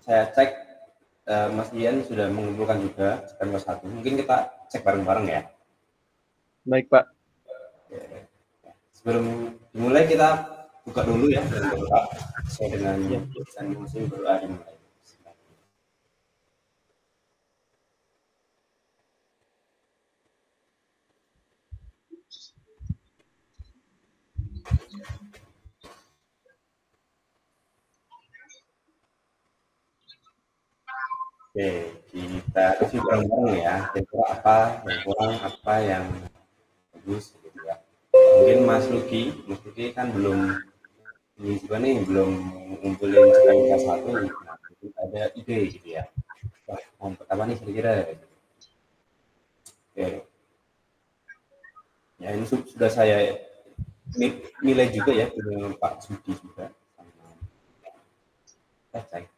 saya cek Mas Ian sudah mengumpulkan juga Canvas 1. Mungkin kita cek bareng-bareng ya. Baik, Pak. Sebelum dimulai kita buka dulu ya dan berdoa sesuai dengan tulisan muslim berdoa dimulai. Oke, kita review bareng-bareng ya. Kira-kira apa yang kurang, apa yang bagus gitu ya. Mungkin Mas Luki kan belum ini juga nih belum ngumpulin Canvas 1. Nah, itu ada ide gitu ya. Wah, mau apa nih kira-kira? Oke. Ya ini sudah saya nilai juga ya dengan Pak Sudi juga. Cek.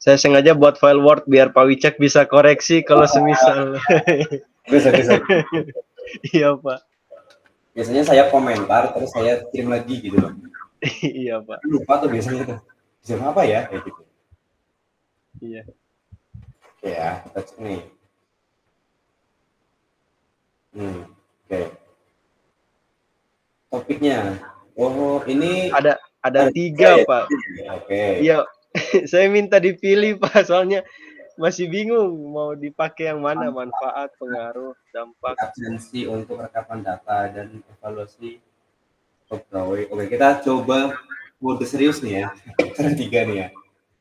Saya sengaja buat file Word biar Pak Wicak bisa koreksi kalau semisal. Bisa. Iya, Pak. Biasanya saya komentar terus saya kirim lagi gitu loh. Iya, Pak. Lupa tuh biasanya tuh. Bisa apa ya kayak gitu. Iya. Oke ya, kita cek nih. Oke. Topiknya. Oh, ini ada 3, ya? Pak. Oke. Iya. Saya minta dipilih, Pak, soalnya masih bingung mau dipakai yang mana, manfaat, pengaruh, dampak. Absensi untuk rekapan data dan evaluasi pegawai. Oke, kita coba mode serius nih ya. Ada 3 nih ya.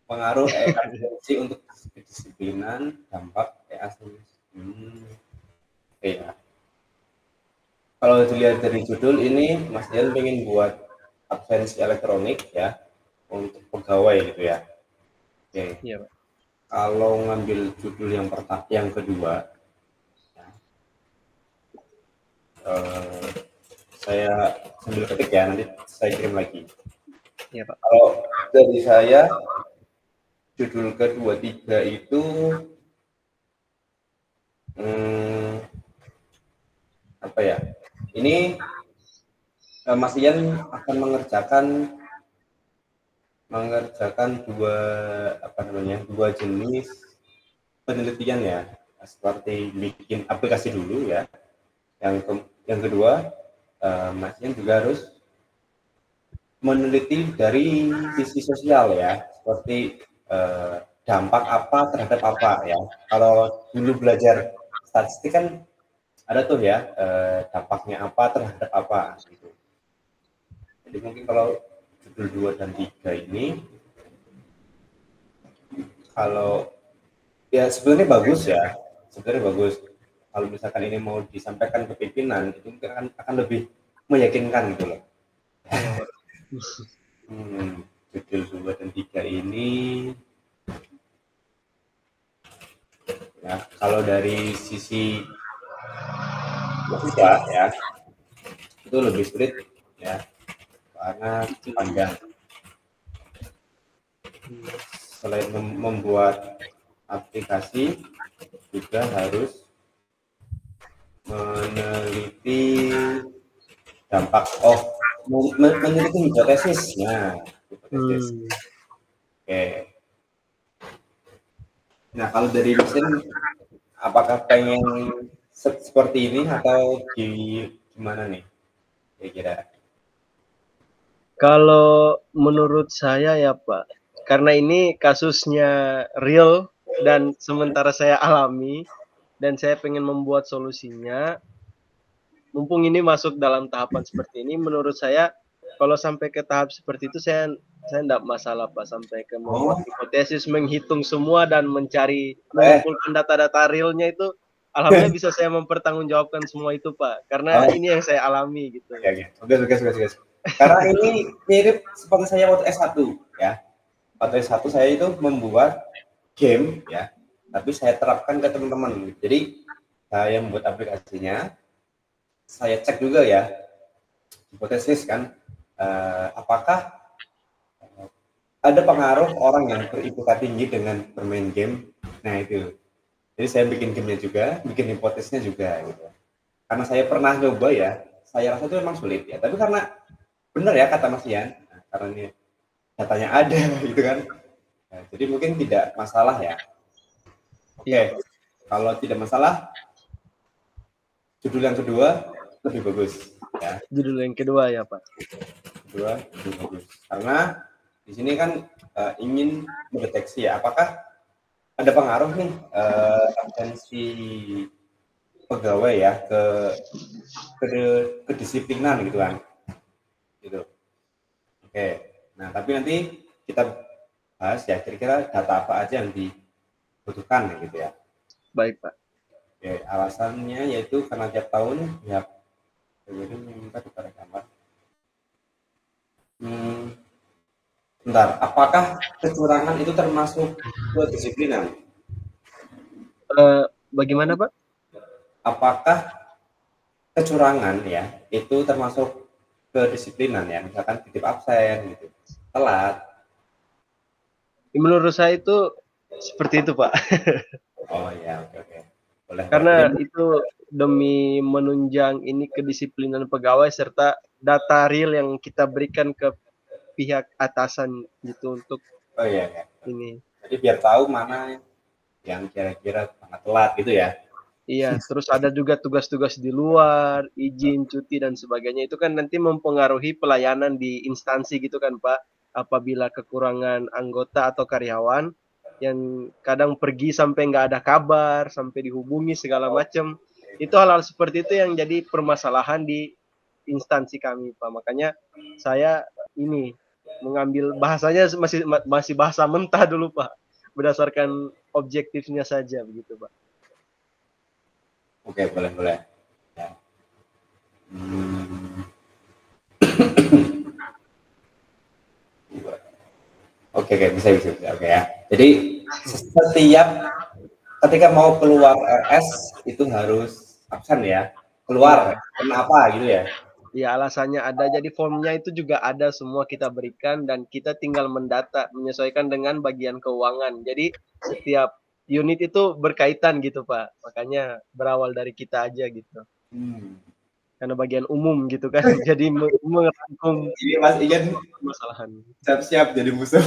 Pengaruh absensi untuk kedisiplinan, dampak asli. Oke ya. Kalau dilihat dari judul ini, Mas Dian pengen buat absensi elektronik ya untuk pegawai gitu ya. Oke. Iya, Pak. Kalau ngambil judul yang kedua, ya, saya sambil ketik ya, nanti saya kirim lagi. Iya, Pak. Kalau dari saya, judul kedua 3 itu apa ya? Ini Mas Ian akan mengerjakan dua jenis penelitian ya, seperti bikin aplikasi dulu ya. Yang kedua, Mas Ian juga harus meneliti dari sisi sosial ya, seperti dampak apa terhadap apa ya. Kalau dulu belajar statistik kan ada tuh ya, dampaknya apa terhadap apa gitu. Jadi mungkin kalau judul 2 dan 3 ini, kalau ya sebenarnya bagus ya, kalau misalkan ini mau disampaikan ke pimpinan itu akan lebih meyakinkan gitu loh. Iya, Pak. Judul 2 dan 3 ini ya, kalau dari sisi logika ya itu lebih sulit ya karena panjang. Selain membuat aplikasi juga harus meneliti dampak meneliti hipotesis. Nah, hipotesis. Oke. Nah, kalau dari mesin apakah pengen seperti ini atau gimana nih? Kira-kira. Kalau menurut saya ya, Pak, karena ini kasusnya real dan sementara saya alami dan saya pengen membuat solusinya, mumpung ini masuk dalam tahapan seperti ini, menurut saya kalau sampai ke tahap seperti itu saya enggak masalah, Pak, sampai ke membuat hipotesis, menghitung semua dan mengumpulkan data-data realnya itu, alhamdulillah bisa saya mempertanggungjawabkan semua itu, Pak, karena ini yang saya alami gitu. Oke. Karena ini mirip seperti saya waktu S1 ya. Waktu S1 saya itu membuat game ya, tapi saya terapkan ke teman-teman. Jadi saya membuat aplikasinya, saya cek juga ya hipotesis kan, apakah ada pengaruh orang yang ber-IQ tinggi dengan bermain game. Nah itu, jadi saya bikin gamenya juga, bikin hipotesisnya juga gitu. Karena saya pernah coba ya, saya rasa itu memang sulit ya, tapi karena benar ya kata Mas Ian, karena ini datanya ada gitu kan. Nah, jadi mungkin tidak masalah ya. Oke, kalau tidak masalah, judul yang kedua lebih bagus. Ya. Judul yang kedua ya Pak. Kedua lebih bagus. Karena di sini kan ingin mendeteksi ya, apakah ada pengaruh nih absensi pegawai ya kedisiplinan gitu kan. Gitu. Oke. Nah, tapi nanti kita bahas ya kira-kira data apa aja yang dibutuhkan gitu ya. Baik Pak. Oke, alasannya yaitu karena tiap tahun pihak BPD meminta kepada kamar. Bentar, apakah kecurangan itu termasuk kedisiplinan? Bagaimana Pak? Apakah kecurangan ya itu termasuk kedisiplinan ya, misalkan titip absen gitu, telat? Menurut saya itu seperti itu Pak. Oh ya, oke. Boleh. Karena itu demi menunjang ini kedisiplinan pegawai serta data real yang kita berikan ke pihak atasan gitu untuk iya. ini. Jadi biar tahu mana yang kira-kira sangat telat gitu ya. Iya, terus ada juga tugas-tugas di luar, izin, cuti dan sebagainya. Itu kan nanti mempengaruhi pelayanan di instansi gitu kan, Pak. Apabila kekurangan anggota atau karyawan yang kadang pergi sampai nggak ada kabar, sampai dihubungi segala macam. Itu hal-hal seperti itu yang jadi permasalahan di instansi kami, Pak. Makanya saya ini mengambil bahasanya masih bahasa mentah dulu, Pak. Berdasarkan objektifnya saja begitu, Pak. Oke, boleh. Ya. Oke, bisa. Oke ya. Jadi setiap ketika mau keluar RS itu harus absen ya. Keluar, kenapa gitu ya? Ya, alasannya ada. Jadi formnya itu juga ada semua kita berikan dan kita tinggal mendata, menyesuaikan dengan bagian keuangan. Jadi setiap unit itu berkaitan gitu, Pak. Makanya berawal dari kita aja gitu. Karena bagian umum gitu kan. Jadi merangkum Ini Mas Ian permasalahan. Siap-siap jadi musuh.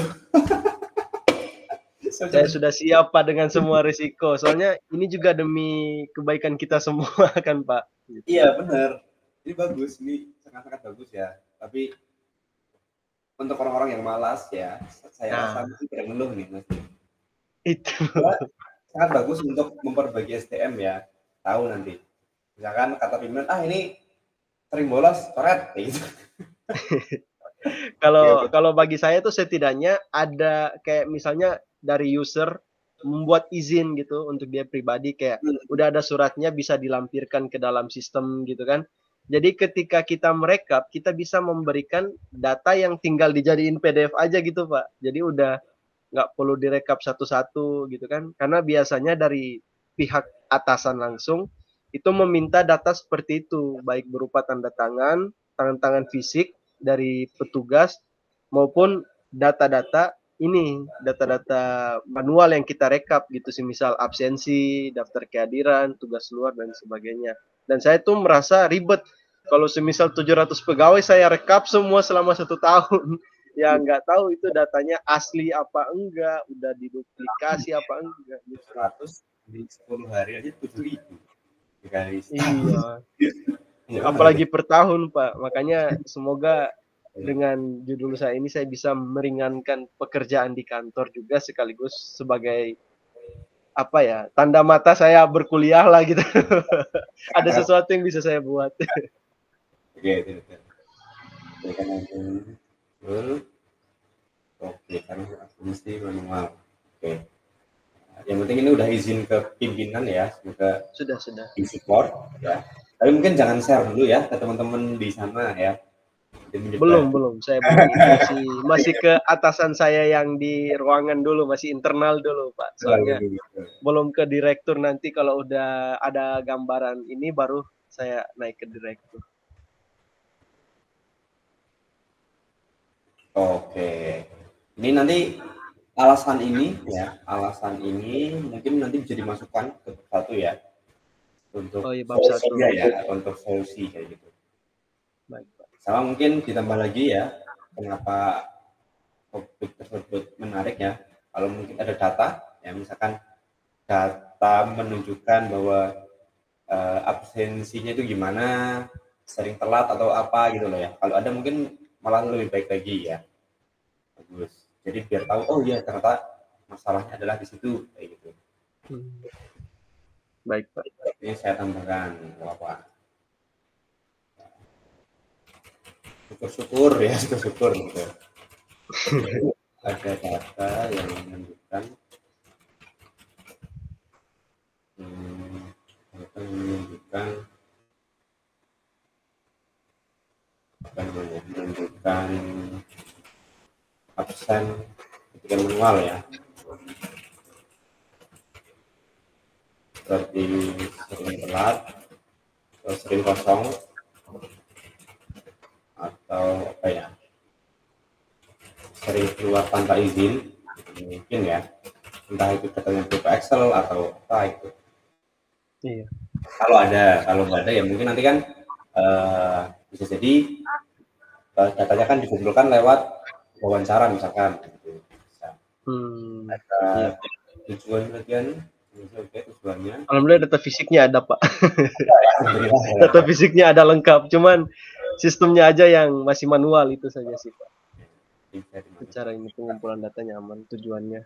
Saya sudah siap Pak dengan semua risiko. Soalnya ini juga demi kebaikan kita semua kan Pak. Gitu. Iya benar. Ini bagus, ini sangat-sangat bagus ya. Tapi untuk orang-orang yang malas ya, saya rasa itu tidak ngeluh nih Mas. Itu. Sangat bagus untuk memperbaiki SDM ya. Tahu nanti. Misalkan kata pimpinan, ini sering bolos, coret gitu. Kalau bagi saya tuh setidaknya ada kayak misalnya dari user membuat izin gitu untuk dia pribadi kayak udah ada suratnya bisa dilampirkan ke dalam sistem gitu kan. Jadi ketika kita merekap, kita bisa memberikan data yang tinggal dijadiin PDF aja gitu Pak. Jadi udah nggak perlu direkap satu-satu gitu kan. Karena biasanya dari pihak atasan langsung itu meminta data seperti itu, baik berupa tanda tangan fisik dari petugas maupun data-data manual yang kita rekap gitu sih, misal absensi, daftar kehadiran, tugas luar dan sebagainya. Dan saya tuh merasa ribet kalau semisal 700 pegawai saya rekap semua selama 1 tahun. Ya nggak tahu itu datanya asli apa enggak, udah diduplikasi apa enggak gitu. 100 di 10 hari aja 7.000 dikali. Iya. Apalagi per tahun Pak. Makanya semoga dengan judul saya ini saya bisa meringankan pekerjaan di kantor juga sekaligus sebagai apa ya, tanda mata saya berkuliah lah gitu. Ada sesuatu yang bisa saya buat. Oke. Oke, karena mesti manual. Oke. Yang penting ini udah izin ke pimpinan ya, semoga sudah di support ya. Tapi mungkin jangan share dulu ya ke teman-teman di sana ya. Belum, saya belum. Masih ke atasan saya yang di ruangan dulu, masih internal dulu Pak. Soalnya belum ke direktur, nanti kalau udah ada gambaran ini baru saya naik ke direktur. Oke. Ini nanti alasan ini mungkin nanti bisa dimasukkan ke satu ya. Untuk solusinya ya, untuk solusi kayak gitu. Baik, Pak. Sama mungkin ditambah lagi ya, kenapa topik tersebut menarik ya. Kalau mungkin ada data, ya misalkan data menunjukkan bahwa absensinya itu gimana, sering telat atau apa gitu loh ya. Kalau ada mungkin malah lebih baik lagi ya. Bagus. Jadi biar tahu, oh iya ternyata masalahnya adalah di situ kayak gitu. Baik Pak. Ini saya tambahkan apa? Syukur-syukur ya, syukur-syukur gitu. Ada data yang menunjukkan menunjukkan absen ketika manual ya, seperti sering telat atau sering kosong atau apa ya, sering keluar tanpa izin mungkin ya, entah itu katanya berupa Excel atau apa itu. Iya. Kalau nggak ada ya mungkin nanti kan bisa jadi datanya kan dikumpulkan lewat wawancara misalkan gitu. Ada Iya. tujuan bagian tujuannya. Alhamdulillah data fisiknya ada Pak. Alhamdulillah. Data fisiknya ada lengkap, cuman sistemnya aja yang masih manual itu saja sih Pak. Cara ini pengumpulan datanya aman, tujuannya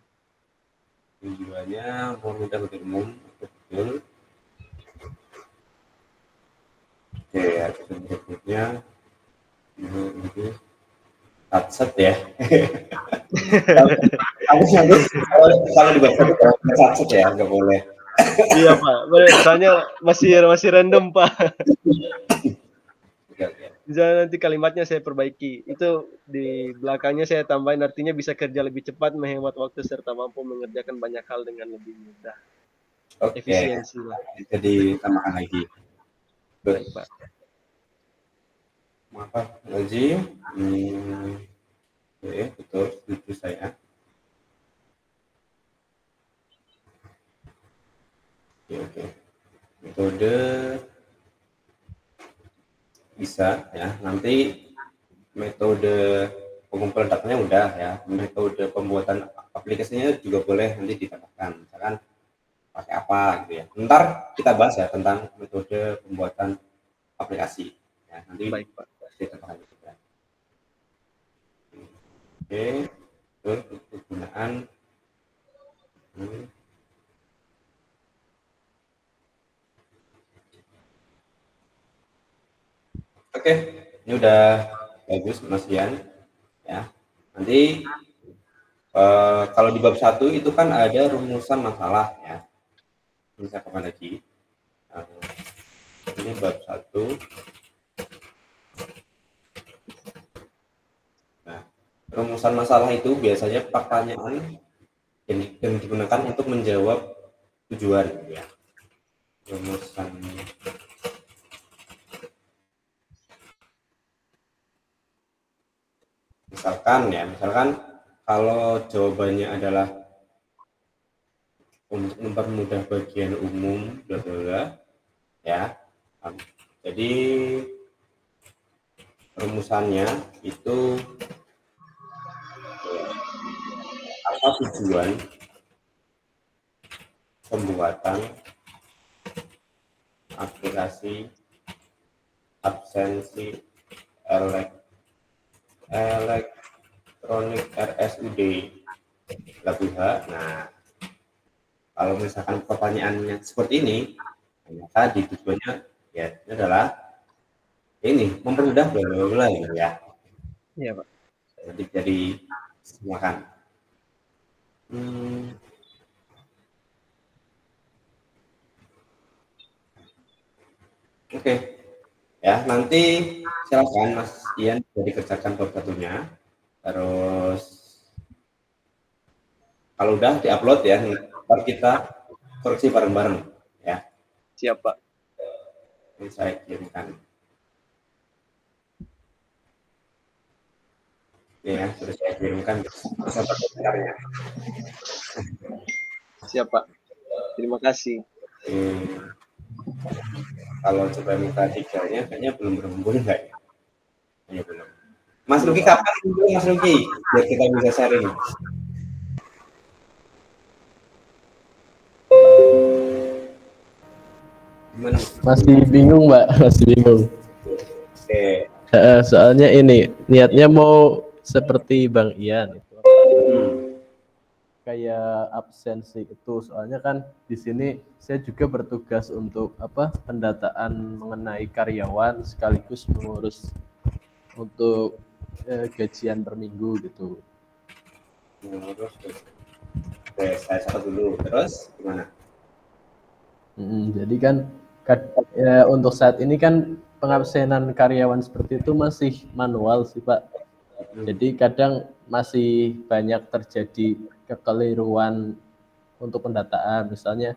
mudah bagi umum, betul. Oke, berikutnya ini satset ya. Kalau dibaca satset ya, nggak boleh. Iya Pak, soalnya masih random Pak. Misalnya nanti kalimatnya saya perbaiki, itu di belakangnya saya tambahin artinya bisa kerja lebih cepat, menghemat waktu serta mampu mengerjakan banyak hal dengan lebih mudah. Oke. Efisiensi lah. Jadi tambahkan lagi. Baik Pak. Maaf lagi. Oke, betul, setuju saya. Oke. Metode bisa ya, nanti metode pengumpulan datanya udah ya, metode pembuatan aplikasinya juga boleh nanti ditambahkan, misalkan pakai apa gitu ya. Ntar kita bahas ya tentang metode pembuatan aplikasi ya, nanti baik Pak. Ditambahkan juga. Oke, terus penggunaan Oke, ini udah bagus Mas Ian ya. Nanti kalau di bab 1 itu kan ada rumusan masalah ya. Bisa kapan lagi? Ini bab 1. Nah, rumusan masalah itu biasanya pertanyaan yang digunakan untuk menjawab tujuan ya. Rumusan misalkan kalau jawabannya adalah untuk mempermudah bagian umum bla bla bla ya. Jadi rumusannya itu apa tujuan pembuatan aplikasi absensi elektronik RSUD lagu H. Nah, kalau misalkan pertanyaannya seperti ini, maka di tujuannya ya ini adalah ini mempermudah bla bla bla gitu ya. Iya Pak. Jadi silakan. Oke. Ya, nanti silakan Mas Ian jadi kerjakan bab satunya. Terus kalau udah diupload ya, ntar kita koreksi bareng-bareng ya. Siap Pak. Ini saya kirimkan. Ya, sudah saya kirimkan beserta komentarnya. Siap Pak. Terima kasih. Kalau coba minta 3-nya kayaknya belum berhubung enggak ya? Ya belum. Mas Luki kapan dulu Mas Luki? Biar kita bisa sharing. Gimana? Masih bingung, Mbak. Masih bingung. Oke. Soalnya ini niatnya mau seperti Bang Ian itu. Kayak absensi itu, soalnya kan di sini saya juga bertugas untuk pendataan mengenai karyawan sekaligus mengurus untuk gajian per minggu gitu. Oke, saya catat dulu. Terus gimana? Jadi kan untuk saat ini kan pengabsenan karyawan seperti itu masih manual sih, Pak. Jadi kadang masih banyak terjadi kekeliruan untuk pendataan. Misalnya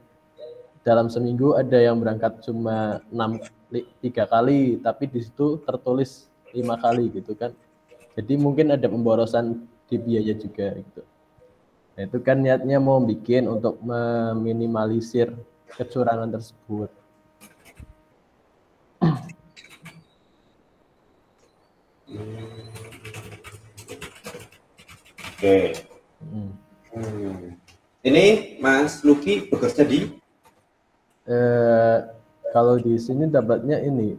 dalam seminggu ada yang berangkat cuma 3 kali, tapi di situ tertulis 5 kali gitu kan. Jadi mungkin ada pemborosan di biaya juga gitu. Nah, itu kan niatnya mau bikin untuk meminimalisir kecurangan tersebut. Oke. Ini Mas Luki bekerja di? Kalau di sini dapatnya ini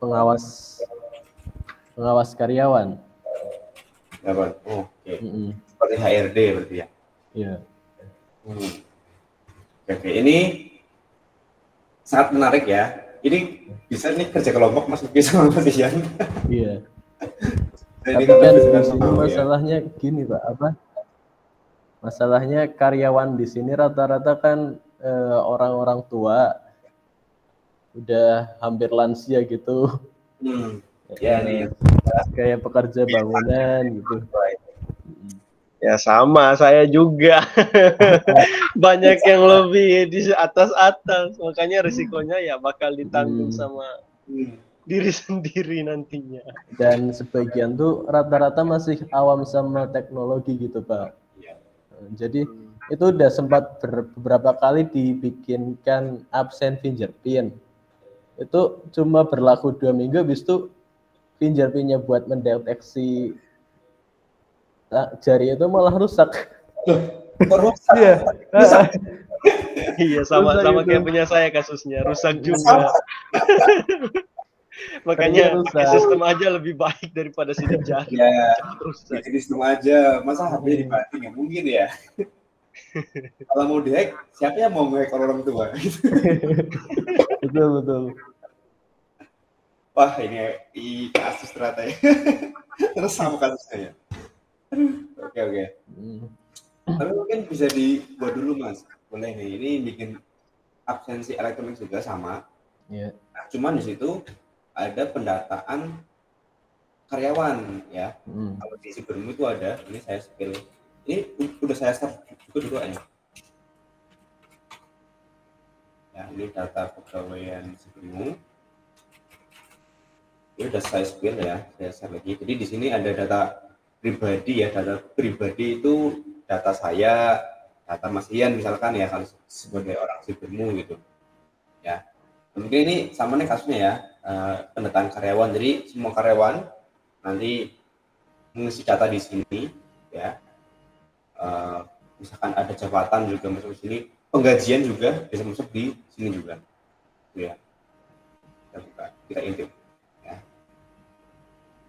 pengawas karyawan. Dapat. Oke. Seperti HRD berarti ya? Iya. Oke. Ini sangat menarik ya. Ini bisa nih kerja kelompok Mas Luki sama Mas Ian. Iya. Tapi kan di sini masalahnya gini, Pak, masalahnya karyawan di sini rata-rata kan orang-orang tua, udah hampir lansia gitu. Ya nih. Kayak pekerja bangunan gitu. Ya sama, saya juga. Banyak yang lebih di atas-atas, makanya risikonya ya bakal ditanggung sama diri sendiri nantinya. Dan sebagian tuh rata-rata masih awam sama teknologi gitu, Pak. Jadi itu udah sempat beberapa kali dibikinkan absen fingerprint. Itu cuma berlaku 2 minggu, habis itu fingerprintnya buat mendeteksi jari itu malah rusak. Rusak. Iya, sama kayak punya saya kasusnya, rusak juga. Makanya pakai sistem aja lebih baik daripada sidik jari. Ya, pakai sistem aja. Masa HP dibanting ya? Mungkin ya. Kalau mau dihack, siapa yang mau nge-hack orang tua? Betul. Wah, ini kasus ternyata ya. Terus sama kasusnya ya. Oke. Tapi mungkin bisa dibuat dulu, Mas. Boleh nih. Ini bikin absensi elektronik juga sama. Iya. Cuman di situ ada pendataan karyawan ya. Kalau di Sibermu itu ada, ini saya spill. Ini udah saya share juga dulu ya. Ya, ini data pegawaian Sibermu. Ini udah saya spill ya, saya share lagi. Jadi di sini ada data pribadi ya, data pribadi itu data saya, data Mas Ian misalkan ya, kalau sebagai orang Sibermu gitu. Ya. Mungkin ini sama nih kasusnya ya. Pendataan karyawan, jadi semua karyawan nanti mengisi data di sini ya, misalkan ada jabatan juga masuk di sini, penggajian juga bisa masuk di sini juga ya, kita intip ya,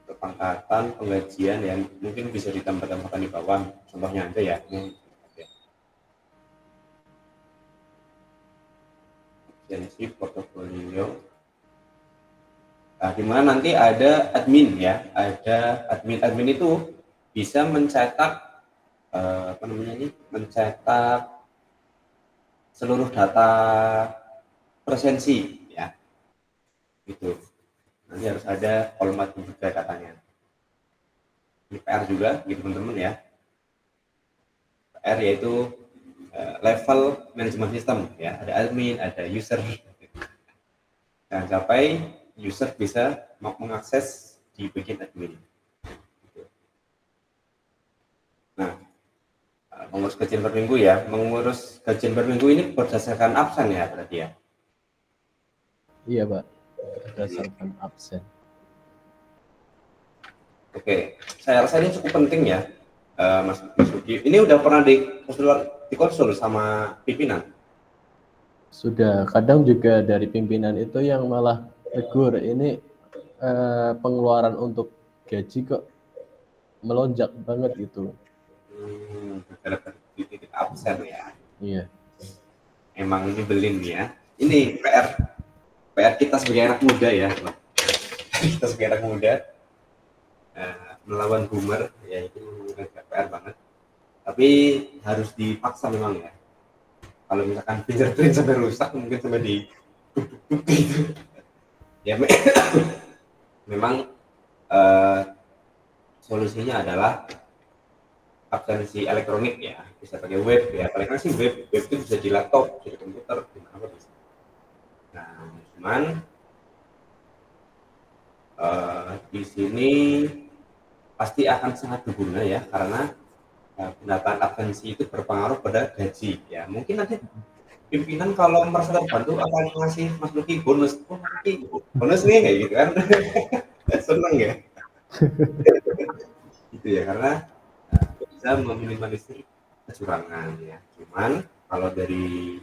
pengangkatan, penggajian yang mungkin bisa ditambah-tambahkan di bawah, contohnya aja ya. Agensi portofolio. Nah, di mana nanti ada admin ya, ada admin itu bisa mencetak mencetak seluruh data presensi ya, gitu. Nanti harus ada format juga datanya. Ini PR juga, gitu teman-teman ya. PR yaitu level manajemen sistem ya, ada admin, ada user. Dan sampai user bisa mengakses di bagian admin. Nah, mengurus gajian per minggu ya, mengurus gajian per minggu ini berdasarkan absen ya berarti ya? Iya, Pak, berdasarkan absen. Oke, saya rasa ini cukup penting ya, Mas Luki. Ini udah pernah dikonsul sama pimpinan? Sudah, kadang juga dari pimpinan itu yang malah tegur, ini pengeluaran untuk gaji kok melonjak banget gitu. Gara-gara titik absen ya. Iya. Emang ini belin ya. Ini PR kita sebagai anak muda ya. Kita sebagai anak muda melawan boomer ya, itu PR banget. Tapi harus dipaksa memang ya. Kalau misalkan fingerprint sampai rusak, mungkin sampai di gitu. Ya memang solusinya adalah absensi elektronik ya, bisa pakai web ya. Paling kan sih web itu bisa di laptop, bisa di komputer, di mana bisa. Nah, cuman di sini pasti akan sangat berguna ya, karena pendataan absensi itu berpengaruh pada gaji ya. Mungkin nanti pimpinan kalau merasa terbantu akan ngasih Mas Luki bonus, bonus nih kayak gitu kan. Seneng ya. Gitu ya, karena bisa meminimalisir kecurangan ya. Cuman kalau dari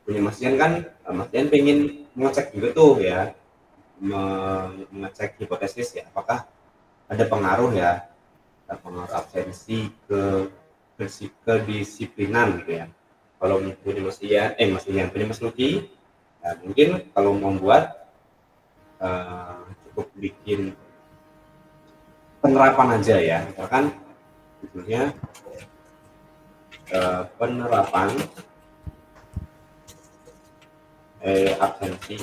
punya Mas Ian kan, Mas Ian pengen mengecek juga tuh ya, mengecek hipotesis ya, apakah ada pengaruh ya, pengaruh absensi ke kedisiplinan gitu ya. Kalau punya Mas Ian punya Mas Luki, ya mungkin kalau membuat cukup bikin penerapan aja ya, misalkan judulnya penerapan absensi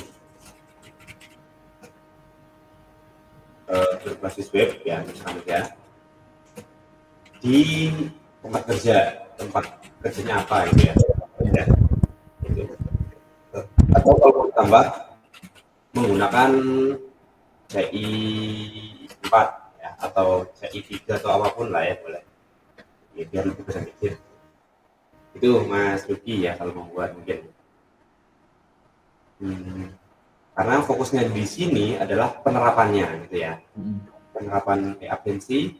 berbasis web ya, misalnya di tempat kerjanya apa gitu ya, gitu. Atau kalau ditambah menggunakan CI 4 ya, atau CI 3 atau apapun lah ya, boleh ya, biar lebih bisa mikir. Itu Mas Luki ya kalau membuat mungkin. Karena fokusnya di sini adalah penerapannya gitu ya. Penerapan absensi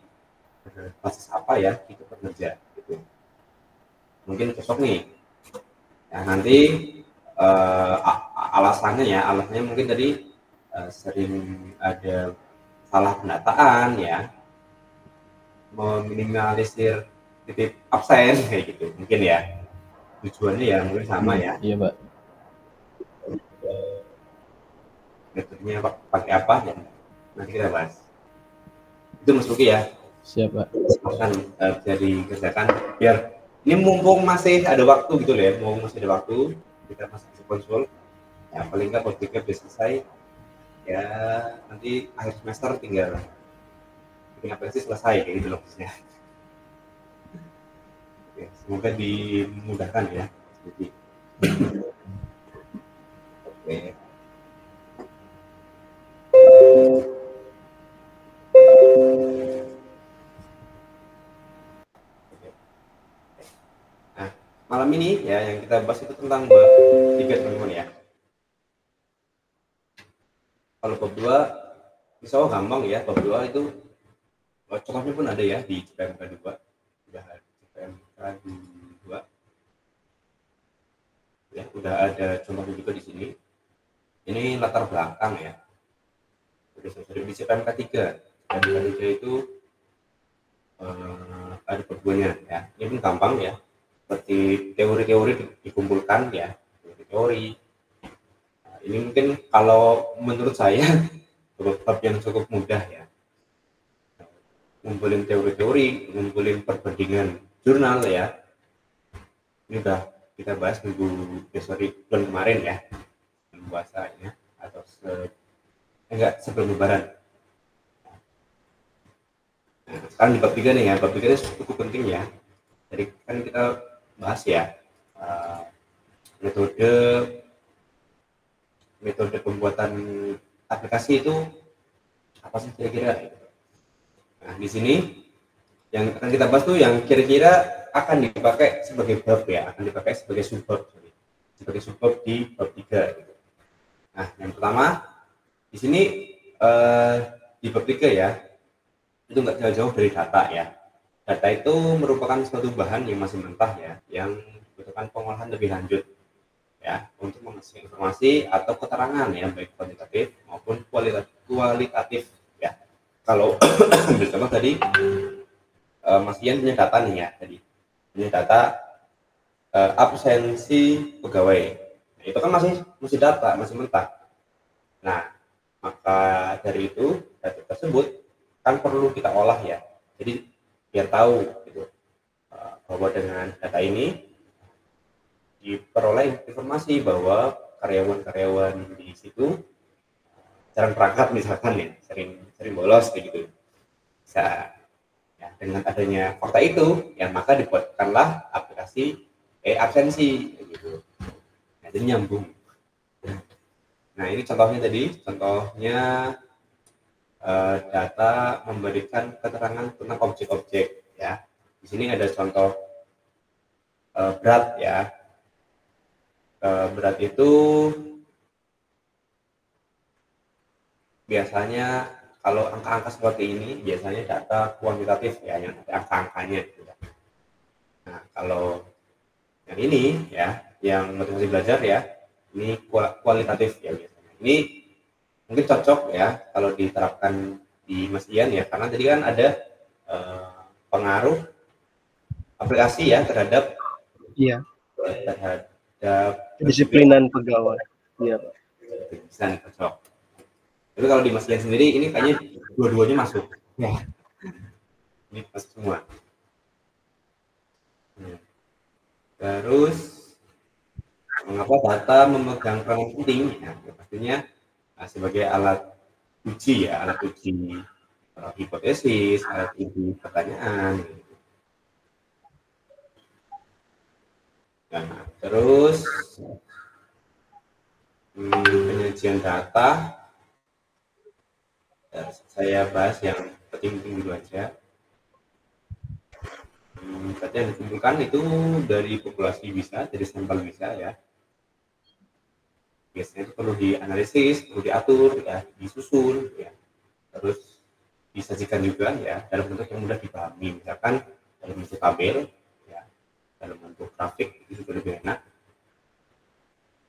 basis apa ya itu pekerja gitu. Mungkin cocok nih ya, nanti alasannya mungkin tadi sering ada salah pendataan ya, meminimalisir titik absen kayak gitu mungkin ya, tujuannya ya mungkin sama ya. Iya Pak. Metodenya pakai apa ya, nanti kita bahas. Itu Mas Luki ya. Siap Pak. Akan bisa dikerjakan biar ini mumpung masih ada waktu gitu loh ya, mumpung masih ada waktu kita masih bisa konsul ya, paling nggak praktiknya udah selesai ya, nanti akhir semester tinggal bikin aplikasi selesai kayak gitu loh maksudnya. Oke, semoga dimudahkan ya. Jadi oke. Nah, malam ini ya yang kita bahas itu tentang bab 3 teman-teman ya. Kalau bab 2 insya Allah gampang ya, bab 2 itu contohnya pun ada ya di CPMK 2. Udah ada CPMK 2. Ya, udah ada contohnya juga di sini. Ini latar belakang ya. Sudah di CPMK 3. CPMK 3 itu ada perbuannya ya. Ini pun gampang ya. Seperti teori-teori dikumpulkan ya. Teori. Nah, ini mungkin kalau menurut saya bab yang cukup mudah ya. Ngumpulin teori-teori, ngumpulin perbandingan jurnal ya. Ini udah kita bahas bulan kemarin ya, puasanya atau sebelum lebaran. Nah, sekarang di bab 3 nih ya, bab 3 ini cukup penting ya. Jadi kan kita bahas ya metode pembuatan aplikasi itu apa sih kira-kira. Nah, di sini yang akan kita bahas tuh yang kira-kira akan dipakai sebagai bab ya, akan dipakai sebagai subbab di bab 3 gitu. Nah, yang pertama di sini di bab 3 ya, itu nggak jauh-jauh dari data ya. Data itu merupakan suatu bahan yang masih mentah ya, yang membutuhkan pengolahan lebih lanjut ya untuk menghasilkan informasi atau keterangan ya, baik kuantitatif maupun kualitatif ya. Kalau ambil contoh tadi, Mas Ian punya data nih ya, tadi punya data absensi pegawai. Nah, itu kan masih data, masih mentah. Nah, maka dari itu data tersebut kan perlu kita olah ya. Jadi biar tahu gitu, bahwa dengan data ini diperoleh informasi bahwa karyawan-karyawan di situ jarang berangkat misalkan ya, sering bolos kayak gitu. Bisa ya, dengan adanya fakta itu ya, maka dibuatkanlah aplikasi absensi gitu. Nah, jadi nyambung. Nah, ini contohnya tadi, contohnya data memberikan keterangan tentang objek-objek ya. Di sini ada contoh berat ya. Berat itu biasanya kalau angka-angka seperti ini biasanya data kuantitatif ya, yang ada angka-angkanya gitu. Nah, kalau yang ini ya, yang motivasi belajar ya, ini kualitatif ya biasanya. Ini mungkin cocok ya kalau diterapkan di Mas Ian ya, karena tadi kan ada pengaruh aplikasi ya terhadap disiplinan pegawai. Iya, Pak. Bisa cocok. Tapi kalau di Mas Ian sendiri ini kayaknya dua-duanya masuk. Ya. Ini masuk semua. Terus mengapa data memegang peran penting? Ya, pastinya sebagai alat uji ya, alat uji hipotesis, alat uji pertanyaan. Nah, terus penyajian data, saya bahas yang penting-penting dulu aja. Data yang dikumpulkan itu dari populasi bisa, dari sampel bisa ya. Biasanya itu perlu dianalisis, perlu diatur ya, disusun ya. Terus disajikan juga ya dalam bentuk yang mudah dipahami, misalkan dalam bentuk tabel ya, dalam bentuk grafik itu juga lebih enak.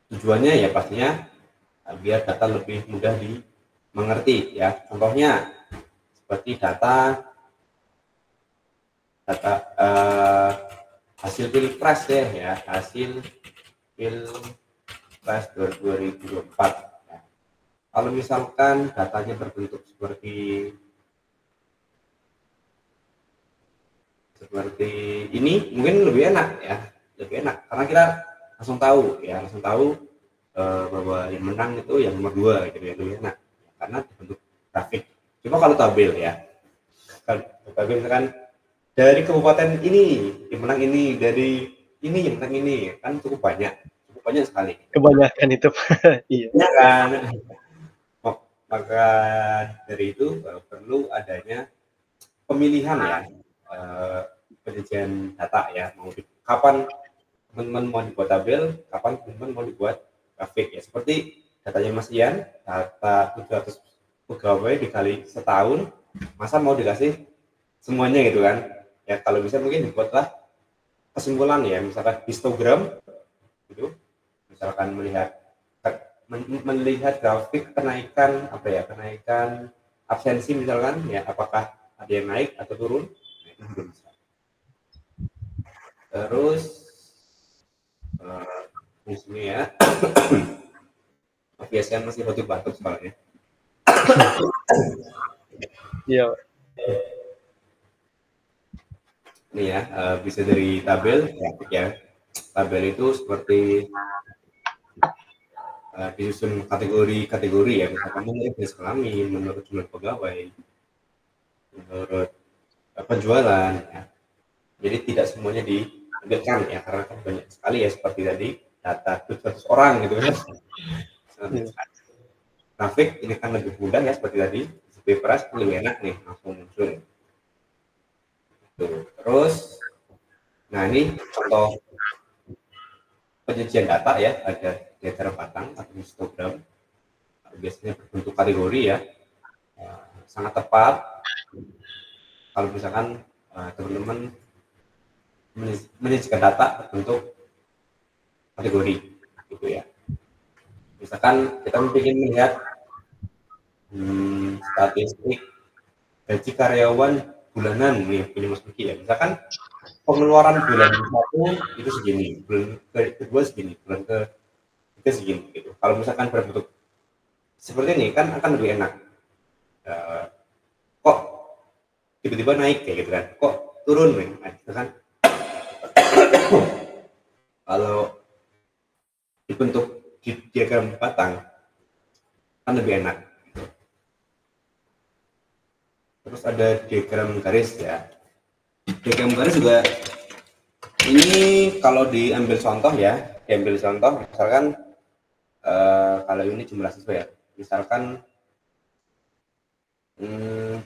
Tujuannya ya pastinya biar data lebih mudah dimengerti ya. Contohnya seperti data hasil pilpres ya, hasil pilpres 2024 ya. Kalau misalkan datanya berbentuk seperti ini, mungkin lebih enak ya, lebih enak karena kita langsung tahu ya, bahwa yang menang itu yang nomor 2 gitu ya, lebih enak karena bentuk grafik. Coba kalau tabel ya, kalau tabel misalkan dari kabupaten ini yang menang ini, dari ini yang menang ini, kan cukup banyak sekali. Kebanyakan itu. Iya. Ya kan. Maka dari itu perlu adanya pemilihan ya, penyajian data ya, kapan teman-teman mau dibuat tabel, kapan teman-teman mau dibuat grafik ya. Seperti datanya Mas Ian, data 700 pegawai dikali setahun, masa mau dikasih semuanya gitu kan ya. Kalau bisa mungkin dibuatlah kesimpulan ya, misalkan histogram gitu, misalkan melihat grafik kenaikan kenaikan absensi misalkan ya, apakah ada yang naik atau turun. Nah, itu juga bisa. Terus di sini ya biasanya masih batuk-batuk soalnya. Iya. Ini ya, bisa dari tabel ya. Tabel itu seperti disusun kategori ya, misalkan menurut jenis kelamin, menurut jumlah pegawai, menurut penjualan ya. Jadi tidak semuanya diambilkan ya, karena kan banyak sekali ya, seperti tadi data 700 orang gitu kan. Grafik ini kan lebih mudah ya, seperti tadi pilpres lebih enak nih, langsung muncul. Terus nah ini contoh penyajian data ya, ada diagram batang atau histogram, biasanya berbentuk kategori ya, sangat tepat kalau misalkan teman-teman menyajikan data bentuk kategori gitu ya. Misalkan kita ingin melihat statistik gaji karyawan bulanan nih punya Mas Luki ya. Misalkan pengeluaran bulan satu itu segini, bulan kedua segini, bulan ketiga segini gitu. Kalau misalkan berbentuk seperti ini kan akan lebih enak. Kok tiba-tiba naik kayak gitu kan? Kok turun nih? Nah, gitu kan? Kalau dibentuk di diagram batang kan lebih enak. Terus ada diagram garis ya. Diagram garis juga ini kalau diambil contoh ya, misalkan kalau ini jumlah siswa ya, misalkan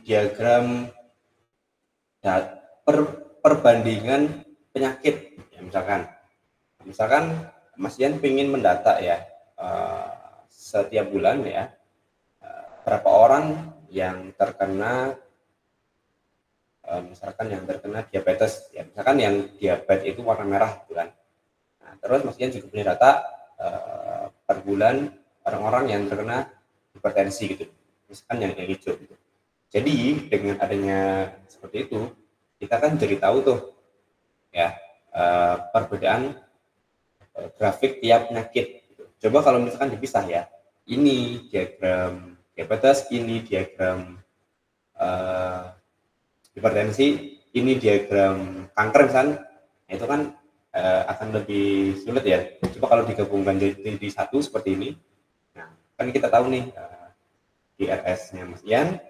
diagram ya, perbandingan penyakit ya, misalkan Mas Ian pengen mendata ya setiap bulan ya berapa orang yang terkena misalkan yang terkena diabetes ya, misalkan yang diabetes itu warna merah gitu kan. Nah, terus Mas Ian juga punya data per bulan orang-orang yang terkena hipertensi gitu, misalkan yang hijau gitu. Jadi dengan adanya seperti itu kita kan jadi tahu tuh ya perbedaan grafik tiap penyakit gitu. Coba kalau misalkan dipisah ya, ini diagram diabetes, ini diagram hipertensi, ini diagram kanker misalkan, nah itu kan akan lebih sulit ya. Coba kalau digabungkan jadi satu seperti ini, nah kan kita tahu nih di RS-nya Mas Ian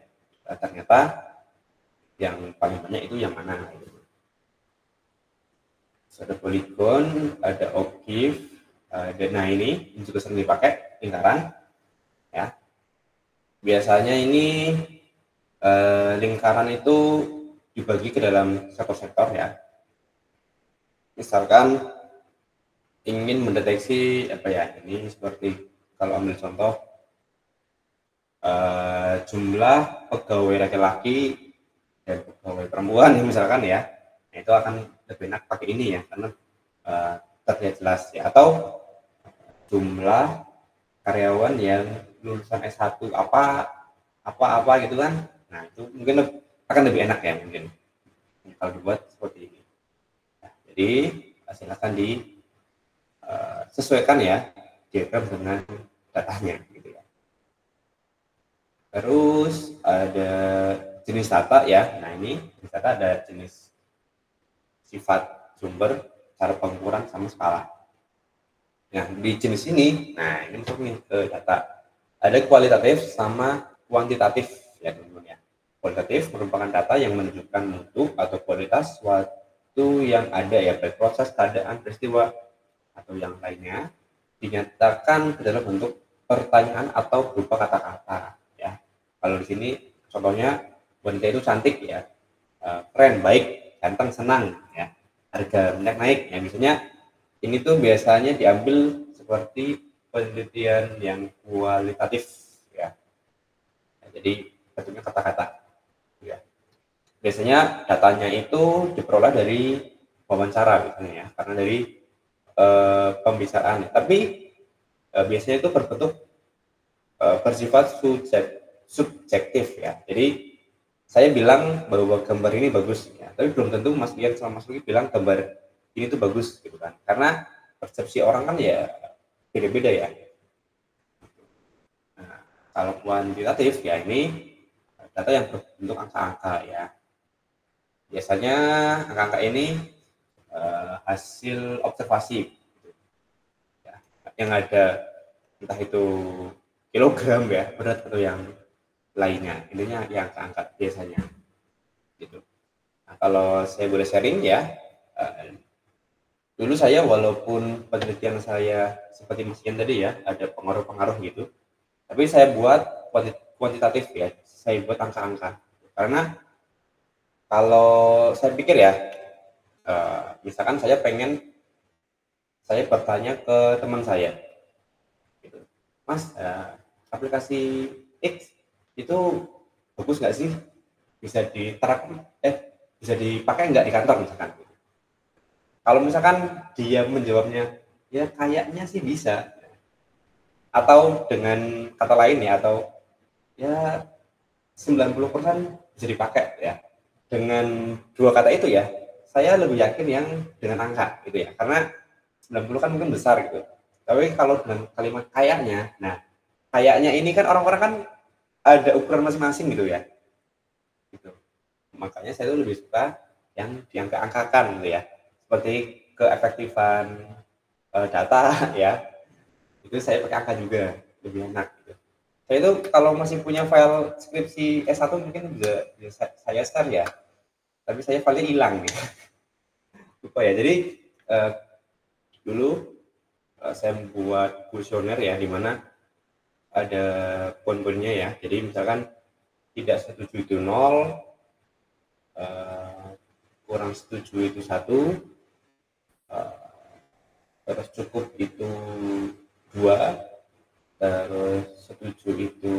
ternyata yang paling banyak itu yang mana gitu. So, ada poligon, ada octave, nah ini juga sering dipakai lingkaran ya. Biasanya ini lingkaran itu dibagi ke dalam sektor-sektor ya. Misalkan ingin mendeteksi apa ya, ini seperti kalau ambil contoh jumlah pegawai laki-laki dan pegawai perempuan misalkan ya, nah itu akan lebih enak pakai ini ya karena terlihat jelas ya. Atau jumlah karyawan yang lulusan S1 apa gitu kan, nah itu mungkin akan lebih enak ya mungkin kalau dibuat seperti ini. Nah, jadi silakan disesuaikan ya diagram dengan datanya gitu ya. Terus ada jenis data ya. Nah ini jenis data ada jenis sifat sumber, cara pengukuran sama skala. Nah di jenis ini, nah ini masuk nih ke data. Ada kualitatif sama kuantitatif ya teman-teman ya. Kualitatif merupakan data yang menunjukkan mutu atau kualitas suatu yang ada ya, baik proses, keadaan, peristiwa atau yang lainnya dinyatakan dalam bentuk pertanyaan atau berupa kata-kata ya. Kalau di sini contohnya wanita itu cantik ya, keren, baik, ganteng, senang ya, harga minyak naik ya. Misalnya ini tuh biasanya diambil seperti penelitian yang kualitatif ya. Nah, jadi bentuknya kata-kata ya. Biasanya datanya itu diperoleh dari wawancara misalnya ya, karena dari pembicaraan. Tapi biasanya itu berbentuk bersifat subjektif ya. Jadi saya bilang bahwa gambar ini bagus ya, tapi belum tentu Mas Ian sama Mas Luki bilang gambar ini tuh bagus gitu kan. Karena persepsi orang kan ya beda-beda ya. Nah, kalau kuantitatif ya ini data yang berbentuk angka-angka ya. Biasanya angka-angka ini hasil observasi ya, yang ada entah itu kilogram ya, berat atau yang lainnya, intinya yang angka biasanya gitu. Nah, kalau saya boleh sharing ya, dulu saya walaupun penelitian saya seperti Mas Ian tadi ya ada pengaruh-pengaruh gitu, tapi saya buat kuantitatif ya, saya buat angka-angka karena kalau saya pikir ya, misalkan saya bertanya ke teman saya gitu, Mas, aplikasi X itu bagus nggak sih bisa diterapkan bisa dipakai nggak di kantor misalkan. Kalau misalkan dia menjawabnya ya kayaknya sih bisa, atau dengan kata lain ya, atau ya 90% bisa dipakai ya. Dengan dua kata itu ya, saya lebih yakin yang dengan angka gitu ya, karena 90 kan mungkin besar gitu. Tapi kalau dengan kalimat kayaknya, nah kayaknya ini kan orang-orang kan ada ukuran masing-masing gitu ya. Gitu. Makanya saya tuh lebih suka yang diangka-angkakan gitu ya. Seperti keefektifan data ya. Itu saya pakai angka juga, lebih enak gitu. Saya itu kalau masih punya file skripsi S1 mungkin bisa saya share ya. Tapi saya filenya hilang gitu. Lupa ya. Jadi dulu saya membuat kuesioner ya, di mana ada poin-poinnya ya. Jadi misalkan tidak setuju itu 0, kurang setuju itu 1, terus cukup itu 2, terus setuju itu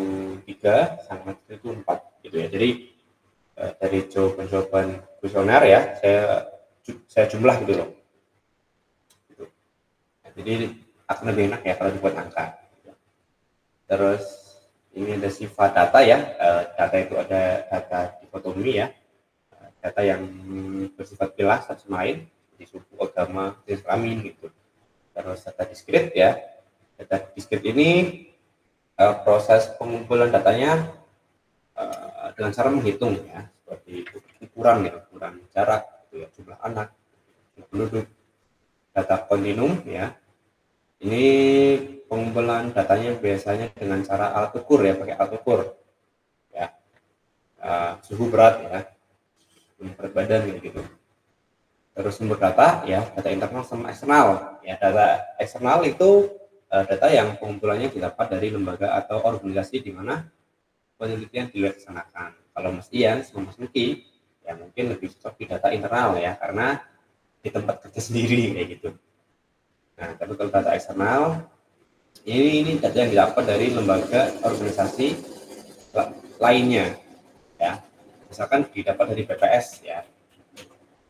3, sangat itu 4 gitu ya. Jadi dari jawaban-jawaban kuesioner ya, saya jumlah gitu loh. Gitu. Nah, jadi akan lebih enak ya kalau dibuat angka. Terus ini ada sifat data ya, data itu ada data dikotomi ya, data yang bersifat jelas satu sama lain, seperti suku, agama, jenis kelamin gitu. Terus data diskrit ya, data diskrit ini proses pengumpulan datanya dengan cara menghitung ya, seperti ukuran ya, ukuran jarak gitu ya, jumlah anak, jumlah penduduk. Data kontinum ya, ini pengumpulan datanya biasanya dengan cara alat ukur ya, pakai alat ukur ya, suhu, berat ya, berat badan gitu. Terus sumber data ya, data internal sama eksternal ya. Data eksternal itu data yang pengumpulannya didapat dari lembaga atau organisasi di mana penelitian dilaksanakan. Kalau Mas Ian sama Mas Nuki ya mungkin lebih cocok di data internal ya, karena di tempat kerja sendiri kayak gitu. Nah, tapi kalau data eksternal ini data yang didapat dari lembaga organisasi lainnya ya. Misalkan didapat dari BPS ya.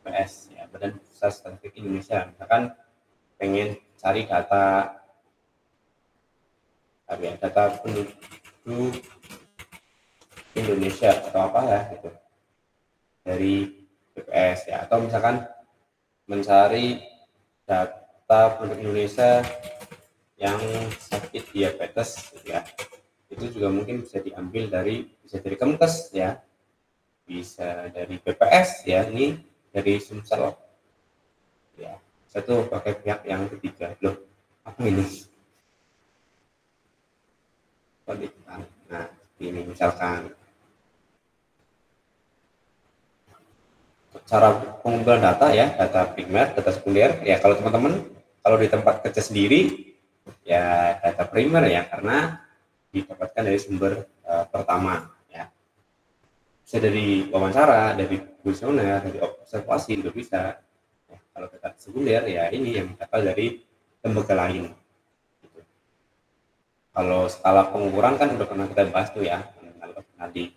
BPS ya, Badan Pusat Statistik Indonesia. Misalkan pengen cari data penduduk Indonesia atau apa ya gitu dari BPS ya, atau misalkan mencari data penduduk Indonesia yang sakit diabetes ya, itu juga mungkin bisa diambil bisa dari Kemkes ya, bisa dari BPS ya, ini dari Sumsel ya. Satu pakai pihak yang ketiga. Loh, apa ini? Nah, ini misalkan cara pengumpulan data ya, data primer, data sekunder ya. Kalau teman-teman kalau di tempat kerja sendiri ya data primer ya, karena didapatkan dari sumber pertama ya. Bisa dari wawancara, dari kuesioner, dari observasi juga bisa. Ya, kalau data sekunder ya ini yang dapat dari lembaga lain. Gitu. Kalau skala pengukuran kan udah pernah kita bahas tuh ya, nanti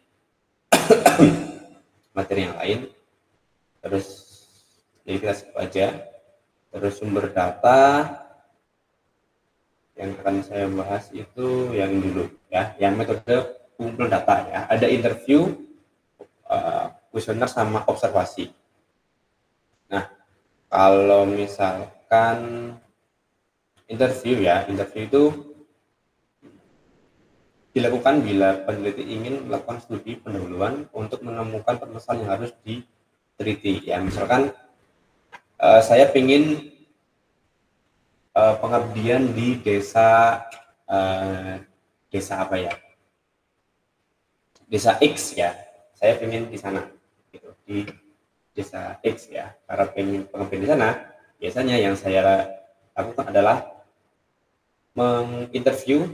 materi yang lain. Terus jadi kita skip aja. Terus sumber data yang akan saya bahas itu yang dulu ya, yang metode pengumpulan data ya. Ada interview, kuesioner sama observasi. Nah, kalau misalkan interview ya, interview itu dilakukan bila peneliti ingin melakukan studi pendahuluan untuk menemukan permasalahan yang harus diteliti ya. Misalkan saya ingin pengabdian di desa apa ya, desa X ya, saya ingin di sana gitu, di desa X ya. Karena pengen pengabdian di sana, biasanya yang saya lakukan adalah menginterview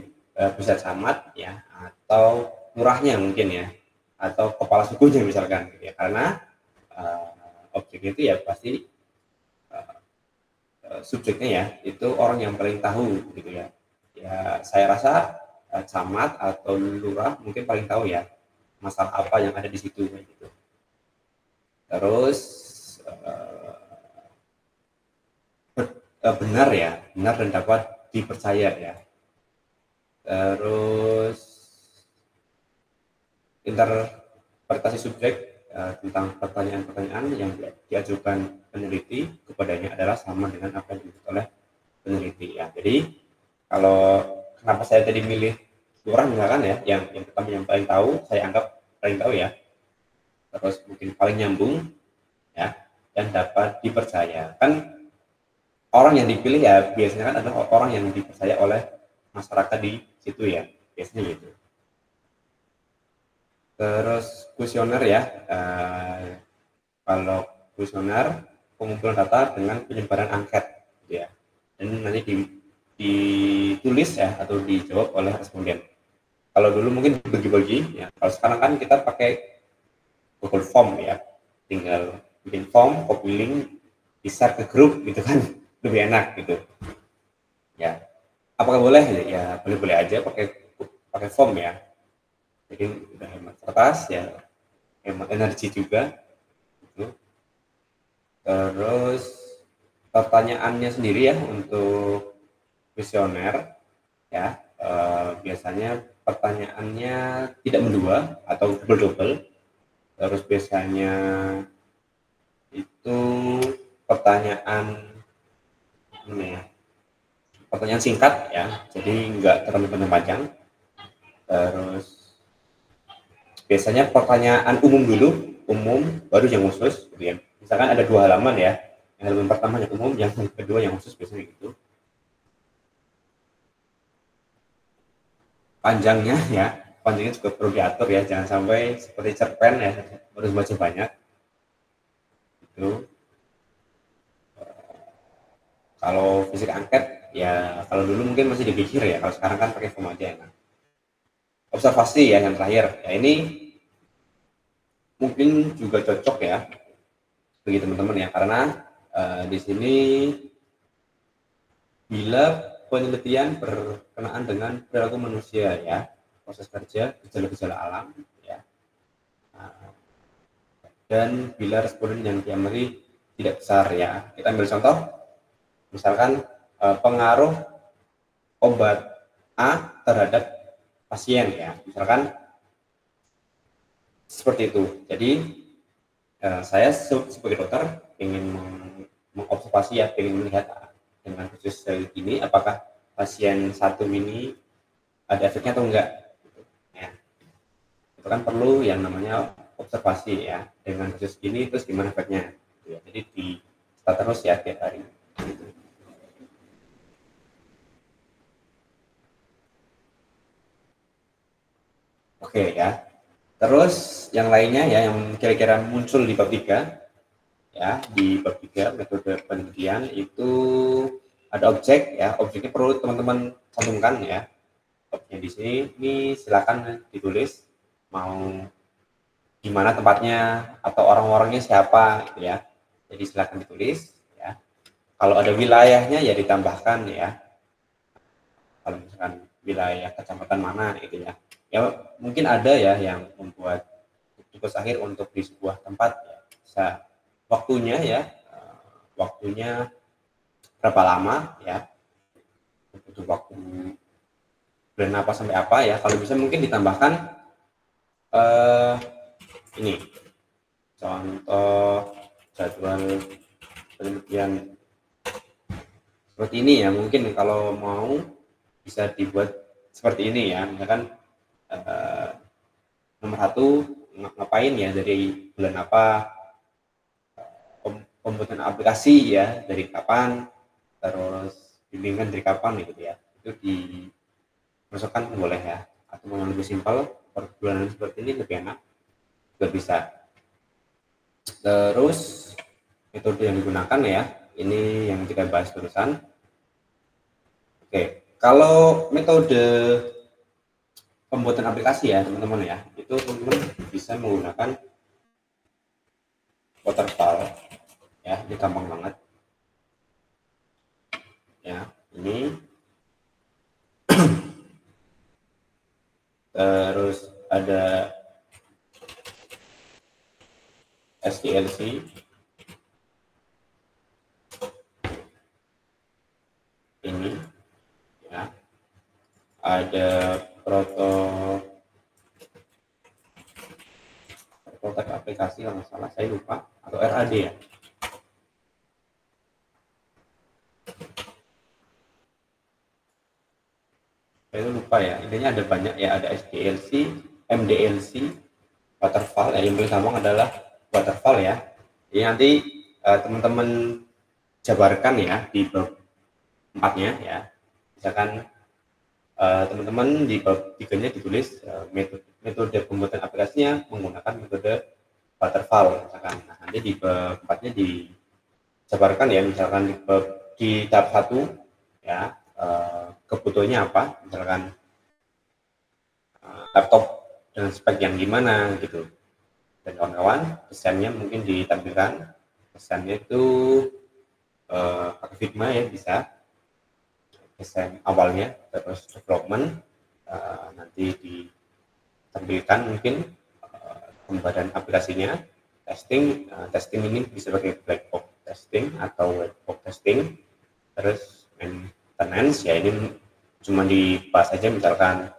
pusat camat ya, atau lurahnya mungkin ya, atau kepala sukunya misalkan gitu ya, karena objeknya itu ya pasti subjeknya ya itu orang yang paling tahu gitu ya. Ya saya rasa camat atau lurah mungkin paling tahu ya masalah apa yang ada di situ gitu. Terus benar dan dapat dipercaya ya. Terus interpretasi subjek tentang pertanyaan-pertanyaan yang diajukan peneliti kepadanya adalah sama dengan apa yang dimaksud oleh peneliti ya. Jadi kalau kenapa saya tadi milih orang misalkan ya, yang pertama yang paling tahu, saya anggap paling tahu ya, terus mungkin paling nyambung ya, dan dapat dipercaya. Kan orang yang dipilih ya biasanya kan adalah orang yang dipercaya oleh masyarakat di situ ya, biasanya gitu. Terus kuesioner ya, kalau kuesioner pengumpulan data dengan penyebaran angket gitu ya, dan nanti ditulis ya atau dijawab oleh responden. Kalau dulu mungkin bagi-bagi ya, kalau sekarang kan kita pakai Google Form ya, tinggal bikin form, copy link, di-share ke grup gitu kan, lebih enak gitu ya. Apakah boleh ya, boleh-boleh aja pakai form ya, jadi udah hemat kertas ya, hemat energi juga gitu. Terus pertanyaannya sendiri ya untuk kuesioner ya, biasanya pertanyaannya tidak mendua atau double. Terus biasanya itu pertanyaan singkat ya, jadi nggak terlalu panjang. Terus biasanya pertanyaan umum dulu, baru yang khusus gitu ya. Misalkan ada 2 halaman ya, yang halaman pertama yang umum, yang kedua yang khusus, biasanya gitu. Panjangnya juga perlu diatur ya, jangan sampai seperti cerpen ya, harus baca banyak itu. Kalau fisik angket ya, kalau dulu mungkin masih dipikir ya, kalau sekarang kan pakai form aja ya. Observasi ya yang terakhir ya, ini mungkin juga cocok ya bagi teman-teman ya, karena di sini bila penelitian berkenaan dengan perilaku manusia ya, proses kerja, gejala-gejala alam ya, dan bila responden yang diamati tidak besar ya. Kita ambil contoh, misalkan pengaruh obat A terhadap pasien ya, misalkan seperti itu. Jadi saya sebagai dokter ingin mengobservasi ya, ingin melihat dengan khusus ini apakah pasien satu ini ada efeknya atau enggak ya. Itu kan perlu yang namanya observasi ya, dengan khusus ini terus gimana efeknya ya. Jadi di start terus ya tiap hari gitu. Oke ya. Terus yang lainnya ya, yang kira-kira muncul di bab 3 ya, di bab 3 metode penelitian itu ada objek ya. Objeknya perlu teman-teman cantumkan ya. Objeknya di sini, ini silakan ditulis mau di mana tempatnya atau orang-orangnya siapa gitu ya. Jadi silakan ditulis ya. Kalau ada wilayahnya ya ditambahkan ya. Kalau misalkan wilayah kecamatan mana gitu ya. Ya mungkin ada ya yang membuat tugas akhir untuk di sebuah tempat ya. Bisa waktunya ya, waktunya berapa lama ya, butuh waktu bulan apa sampai apa ya. Kalau bisa mungkin ditambahkan ini contoh jadwal penelitian seperti ini ya. Mungkin kalau mau bisa dibuat seperti ini ya, misalkan nomor 1 ngapain ya, dari bulan apa, pembuatan aplikasi ya dari kapan, terus bimbingan dari kapan gitu ya. Itu dimasukkan boleh ya, atau yang lebih simpel per bulanan seperti ini lebih enak juga bisa. Terus metode yang digunakan ya, ini yang kita bahas terusan. Oke, kalau metode pembuatan aplikasi ya teman-teman ya, itu teman-teman bisa menggunakan waterfall ya, ini gampang banget ya. Ini terus ada SDLC, ini ya, ada prototipe aplikasi kalau nggak salah, saya lupa, atau RAD ya. Saya lupa ya, intinya ada banyak ya, ada SDLC, MDLC, waterfall ya, yang paling gampang adalah waterfall ya. Jadi nanti teman-teman jabarkan ya di bab 4-nya ya. Misalkan teman-teman di bab 3-nya ditulis metode pembuatan aplikasinya menggunakan metode waterfall misalkan. Nah, nanti di bab 4-nya dijabarkan ya, misalkan di tahap 1 ya, kebutuhannya apa, misalkan laptop dengan spek yang gimana gitu, dan kawan-kawan desainnya mungkin ditampilkan, desainnya itu pakai Figma ya, bisa desain awalnya, terus development, nanti ditampilkan mungkin gambaran aplikasinya, testing, testing ini bisa pakai black box testing atau white box testing, terus maintenance ya, ini cuma dibahas aja misalkan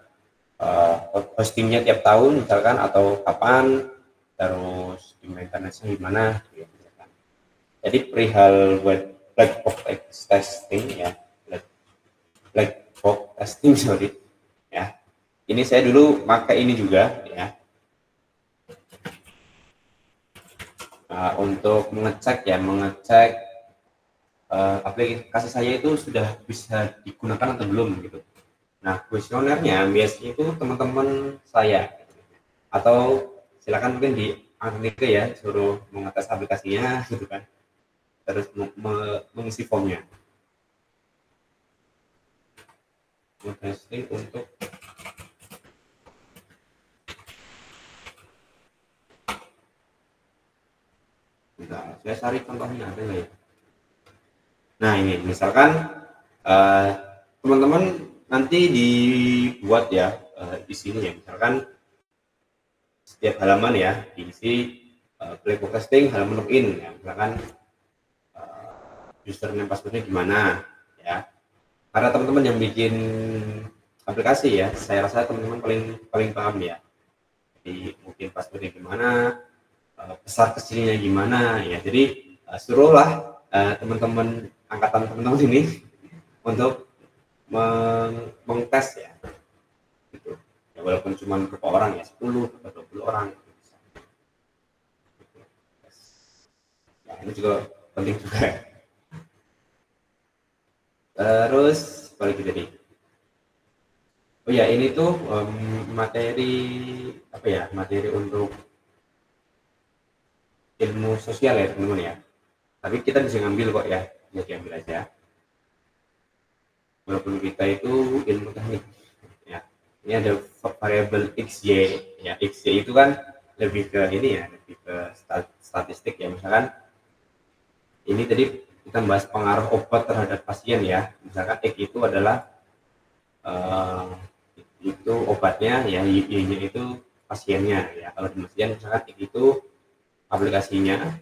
hostingnya tiap tahun misalkan atau kapan, terus di maintenance-nya gimana gitu, misalkan. Jadi perihal black box testing ya, black box testing sorry ya, ini saya dulu pakai ini juga ya, untuk mengecek aplikasi saya itu sudah bisa digunakan atau belum gitu. Nah, kuesionernya biasanya itu teman-teman saya, atau silakan mungkin di Arnike ya, suruh mengetes aplikasinya gitu kan, terus mengisi formnya. Testing untuk saya cari contohnya ada nggak ya. Nah, ini misalkan teman-teman nanti dibuat ya di sini ya, misalkan setiap halaman ya diisi black box testing halaman login ya, misalkan username passwordnya gimana ya, karena teman-teman yang bikin aplikasi ya, saya rasa teman-teman paling paham ya, jadi mungkin passwordnya gimana, besar kecilnya gimana ya. Jadi suruhlah teman-teman angkatan teman-teman ini untuk mengtes ya gitu ya, walaupun cuma beberapa orang ya, 10 atau 20 orang gitu. Ya, ini juga penting juga. Terus balik tadi, oh ya, ini tuh materi apa ya, materi untuk ilmu sosial ya teman-teman ya, tapi kita bisa ngambil kok ya, bisa diambil aja walaupun kita itu ilmu teknik ya. Ini ada variabel XY ya, XY itu kan lebih ke ini ya, lebih ke statistik ya. Misalkan ini tadi kita bahas pengaruh obat terhadap pasien ya, misalkan X itu adalah itu obatnya ya, Y-nya itu pasiennya ya. Kalau di pasien misalkan X itu aplikasinya,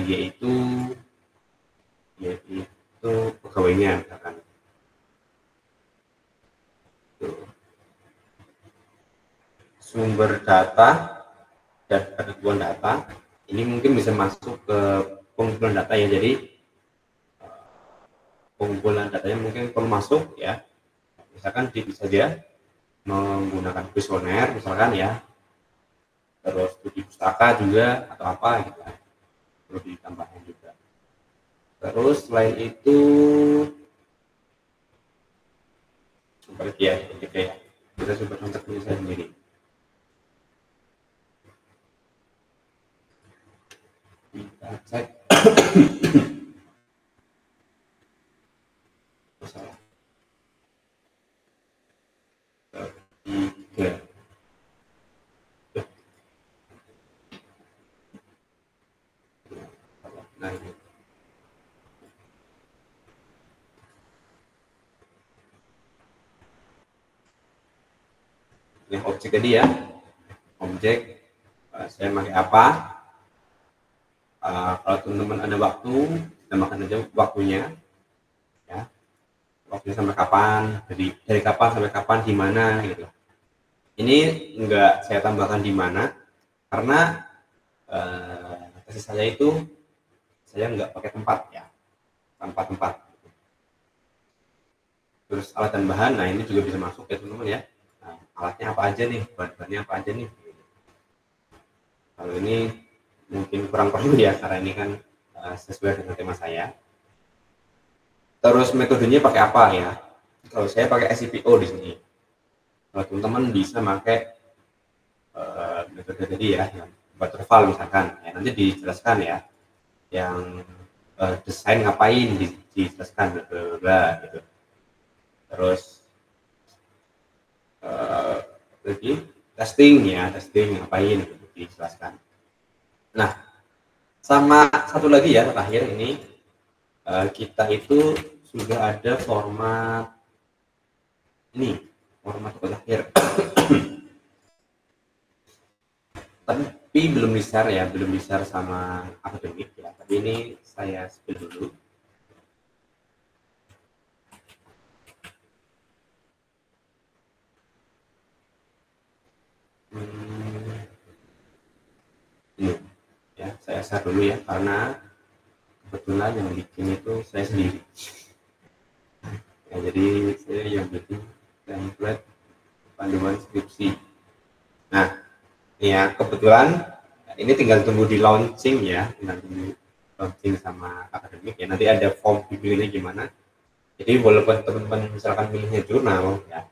yaitu pegawainya misalkan. Sumber data dan ketentuan data ini mungkin bisa masuk ke pengumpulan data ya. Jadi pengumpulan datanya mungkin perlu masuk ya, misalkan bisa dia menggunakan kuesioner misalkan ya, terus studi pustaka juga atau apa gitu, perlu ditambahkan juga. Terus selain itu sumber ya, kita sumber kontak bisa sendiri. Kita cek masalah 3. Nah, ini objek tadi ya, objek saya pakai apa, Kalau teman-teman ada waktu, tambahkan aja waktunya, ya. Waktunya sampai kapan, dari kapan sampai kapan, di mana gitu. Ini enggak saya tambahkan di mana, karena tesis saya itu saya enggak pakai tempat ya, tanpa tempat. Terus alat dan bahan, nah ini juga bisa masuk ya teman-teman ya. Nah, alatnya apa aja nih, bahan-bahannya apa aja nih. Kalau ini mungkin kurang perlu ya, karena ini kan sesuai dengan tema saya. Terus metodenya pakai apa ya? Kalau saya pakai SCPO di sini. Kalau teman-teman bisa pakai metode tadi ya, yang waterfall misalkan. Ya, nanti dijelaskan ya, yang desain ngapain dijelaskan, bla gitu. Terus lagi testing ngapain gitu, dijelaskan. Nah, sama satu lagi ya terakhir ini, kita itu sudah ada format ini, format terakhir. Tapi belum di-share ya, belum di-share sama akademik ya. Tapi ini saya spill dulu. Ini ya, saya share dulu ya, karena kebetulan yang bikin itu saya sendiri. Ya, jadi saya yang bikin template panduan skripsi. Nah, ya kebetulan ini tinggal tunggu di launching ya, tinggal tunggu launching sama akademik ya. Nanti ada form dipilihnya gimana. Jadi walaupun teman-teman misalkan pilihnya jurnal ya,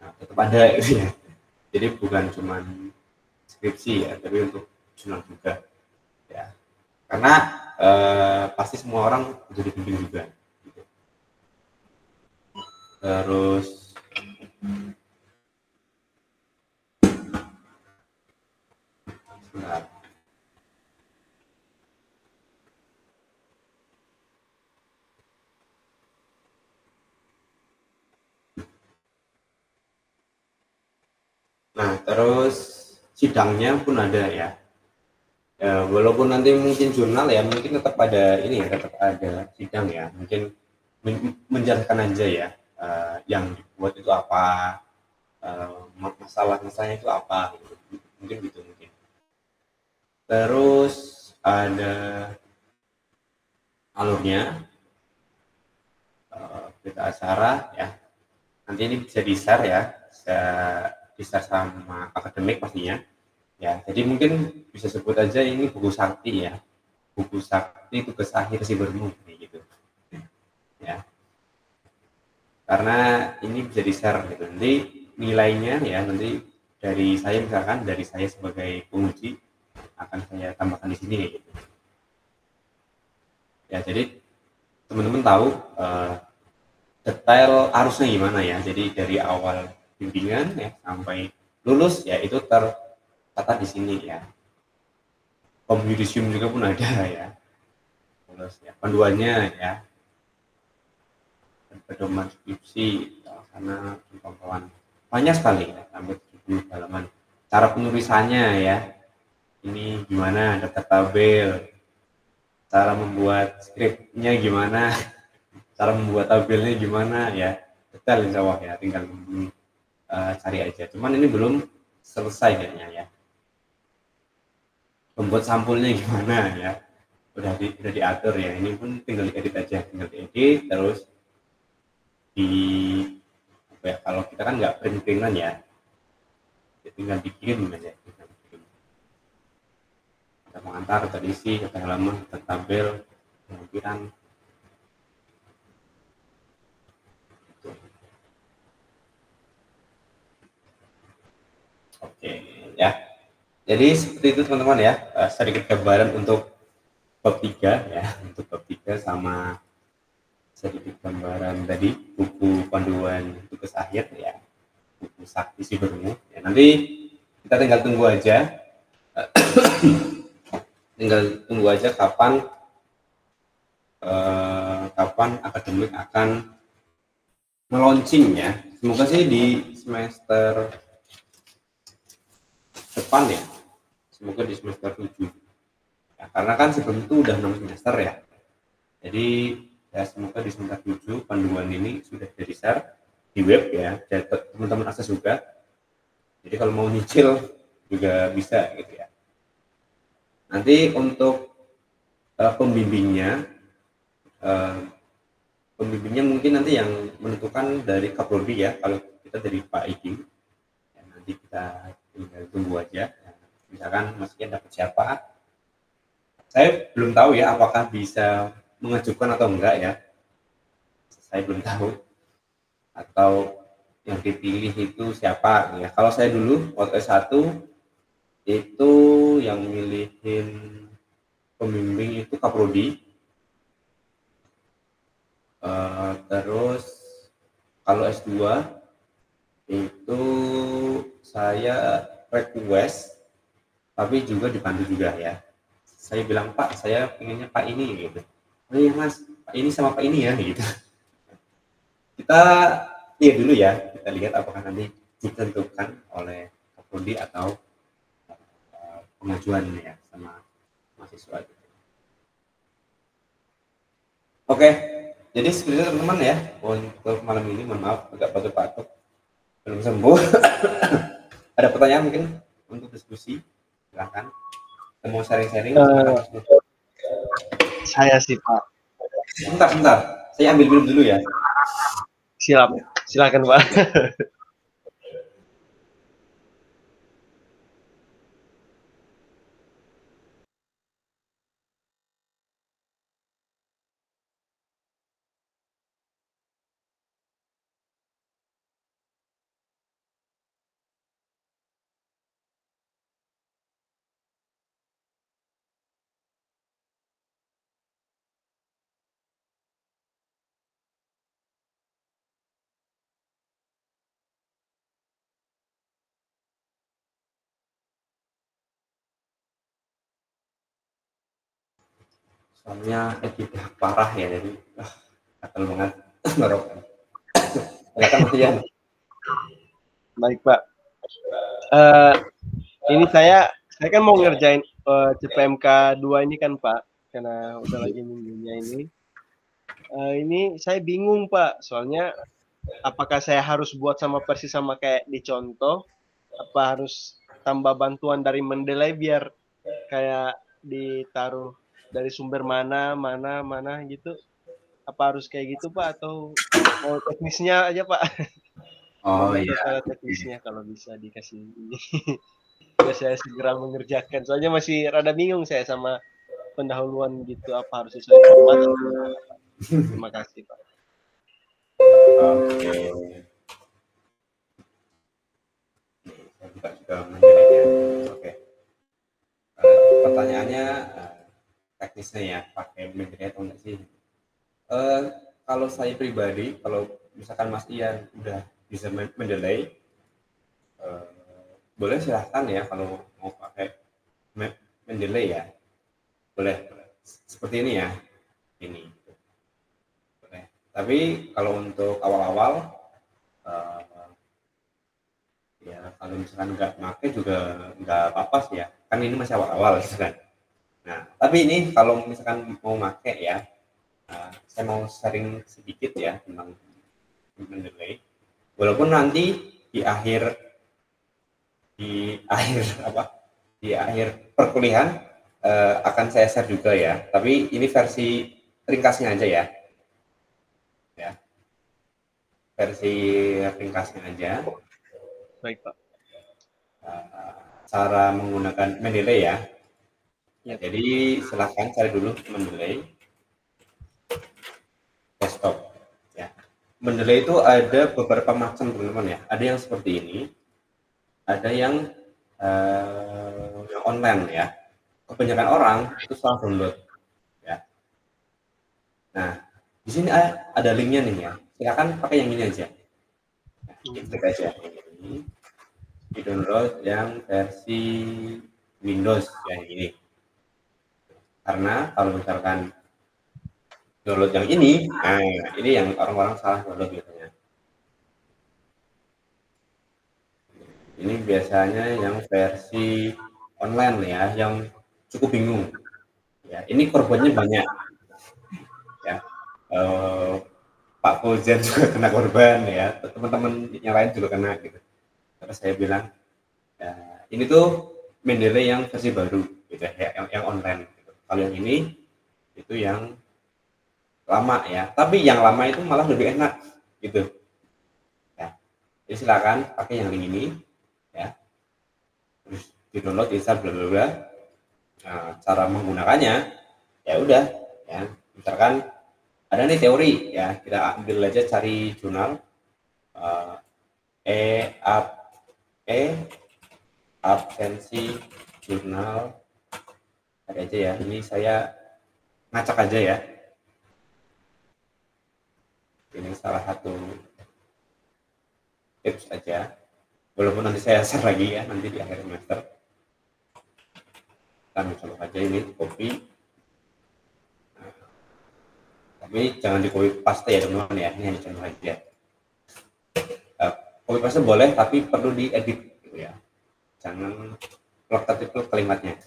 nah, tetap ada gitu ya. Jadi bukan cuma skripsi ya, tapi untuk jurnal juga ya. Karena pasti semua orang butuh dibimbing juga. Gitu. Terus sebentar. Nah, terus sidangnya pun ada ya. Walaupun nanti mungkin jurnal ya, mungkin tetap ada ini ya, tetap ada sidang ya. Mungkin menjelaskan aja ya, yang dibuat itu apa, masalahnya itu apa, gitu. Mungkin gitu mungkin. Terus ada alurnya, berita acara ya. Nanti ini bisa di-share ya, bisa di-share sama akademik pastinya. Ya, jadi mungkin bisa sebut aja ini buku sakti ya, buku sakti tugas akhir Sibermu gitu ya, karena ini bisa di-share gitu. Nanti nilainya ya, nanti dari saya misalkan, dari saya sebagai penguji akan saya tambahkan di sini gitu ya. Jadi teman-teman tahu detail arusnya gimana ya. Jadi dari awal bimbingan ya sampai lulus ya, itu tercatat di sini ya. Komjudisium juga pun ada ya. Terus ya panduannya ya, pedoman skripsi, sana kawan banyak sekali ya, sampai 70 halaman. Cara penulisannya ya, ini gimana, daftar tabel, cara membuat skripnya gimana, cara membuat tabelnya gimana ya, detail insya Allah ya, tinggal cari aja. Cuman ini belum selesai kayaknya ya. Membuat sampulnya gimana ya, udah diatur ya. Ini pun tinggal diedit aja, tinggal diedit terus di apa ya, kalau kita kan nggak print-printan ya, tinggal dikirim aja. Kita mengantar, kita isi, kita halaman, kita tabel, pengambilan. Oke ya. Jadi seperti itu teman-teman ya, sedikit gambaran untuk bab 3 ya, untuk bab 3 sama sedikit gambaran tadi buku panduan tugas akhir ya, buku sakti Sibermu ya. Nanti kita tinggal tunggu aja, kapan akademik akan meluncing ya. Semoga sih di semester depan ya, semoga di semester 7 Nah, karena kan sebelum itu udah 6 semester ya. Jadi ya semoga di semester 7 panduan ini sudah di-share di web ya, jadi teman-teman akses juga. Jadi kalau mau nyicil juga bisa gitu ya. Nanti untuk pembimbingnya mungkin nanti yang menentukan dari Kaprodi ya, kalau kita dari Pak Iki ya, nanti kita tinggal tunggu aja ya. Misalkan Masnya dapat siapa, saya belum tahu ya apakah bisa mengajukan atau enggak ya, saya belum tahu, atau yang dipilih itu siapa ya. Kalau saya dulu waktu S1 itu yang milihin pembimbing itu Kaprodi. Terus kalau S2 itu saya request tapi juga dibantu juga ya. Saya bilang, Pak, saya pengennya Pak ini gitu. Oh iya Mas, Pak ini sama Pak ini ya gitu. Kita lihat dulu ya, kita lihat apakah nanti ditentukan oleh Kaprodi atau pengajuan ya sama mahasiswa gitu. Oke, jadi seperti itu teman-teman ya untuk malam ini. Mohon maaf agak batuk-batuk, belum sembuh. Ada pertanyaan mungkin untuk diskusi? Silahkan. Kita mau sharing-sharing. Saya sih Pak. Bentar. Saya ambil minum dulu ya. Silakan Pak. Soalnya udah parah ya, jadi gatel banget. Silakan Mas Ian. Baik Pak. Ini saya kan mau ngerjain CPMK 2 ini kan Pak, karena udah lagi minggunya ini. Ini saya bingung Pak, soalnya apakah saya harus buat sama persis sama kayak di contoh, apa harus tambah bantuan dari Mendeley biar kayak ditaruh dari sumber mana gitu? Apa harus kayak gitu Pak, atau mau teknisnya aja Pak? Oh Membantu iya. secara teknisnya kalau bisa dikasih ini. Biar saya segera mengerjakan. Soalnya masih rada bingung saya sama pendahuluan gitu, apa harus sesuai format atau gimana Pak? Terima kasih Pak. Oke. Saya buka juga menjadinya. Oke. Pertanyaannya teknisnya ya, pakai Mendeley atau enggak sih? Kalau saya pribadi, kalau misalkan Mas Ian udah bisa Mendeley, boleh silahkan ya kalau mau pakai Mendeley ya, boleh. Seperti ini ya, ini. Boleh. Tapi kalau untuk awal-awal, ya kalau misalkan nggak pakai juga nggak apa-apa sih ya. Kan ini masih awal-awal gitu kan. Nah, tapi ini kalau misalkan mau pakai ya, saya mau sharing sedikit ya tentang Mendeley. Walaupun nanti di akhir apa di akhir perkuliahan akan saya share juga ya, tapi ini versi ringkasnya aja ya, versi ringkasnya aja. Baik Pak. Cara menggunakan Mendeley ya. Ya. Jadi silahkan cari dulu Mendeley desktop ya. Mendeley itu ada beberapa macam teman-teman ya, ada yang seperti ini, ada yang online ya. Kebanyakan orang itu salah download ya. Nah, di sini ada linknya nih ya. Silakan pakai yang ini aja. Nah, klik aja ini. Di download yang versi Windows ya ini. Karena kalau misalkan download yang ini, nah ini yang orang-orang salah download biasanya. Ini biasanya yang versi online ya, yang cukup bingung. Ya, ini korbannya banyak. Ya, Pak Fauzan juga kena korban ya, teman-teman yang lain juga kena gitu. Terus saya bilang, ya, ini tuh Mendeley yang versi baru, gitu ya, yang online. Gitu. Kalau yang ini itu yang lama ya, tapi yang lama itu malah lebih enak, gitu. Ya, jadi silakan pakai yang ini, ya. Terus di download, install, bla bla bla. Nah, cara menggunakannya, ya udah, ya. Misalkan ada nih teori, ya kita ambil aja cari jurnal uh, absensi jurnal, ada aja ya, ini saya ngacak aja ya, ini salah satu tips aja, walaupun nanti saya share lagi ya nanti di akhir semester. Kita coba aja ini copy, nah, tapi jangan di copy paste ya teman-teman ya, ini hanya contoh aja. Copy paste boleh tapi perlu diedit gitu ya, jangan plek kalimatnya.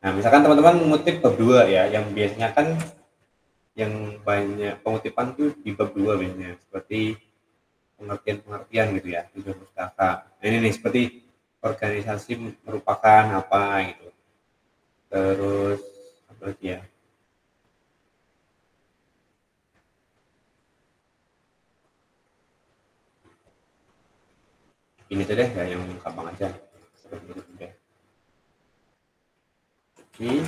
Nah, misalkan teman-teman mengutip bab 2 ya, yang biasanya kan yang banyak pengutipan tuh di bab 2 biasanya, seperti pengertian-pengertian gitu ya, di pustaka. Nah, ini nih seperti organisasi merupakan apa gitu. Terus apa lagi ya? Ini tuh deh ya, yang gampang aja. Seperti itu deh. Ini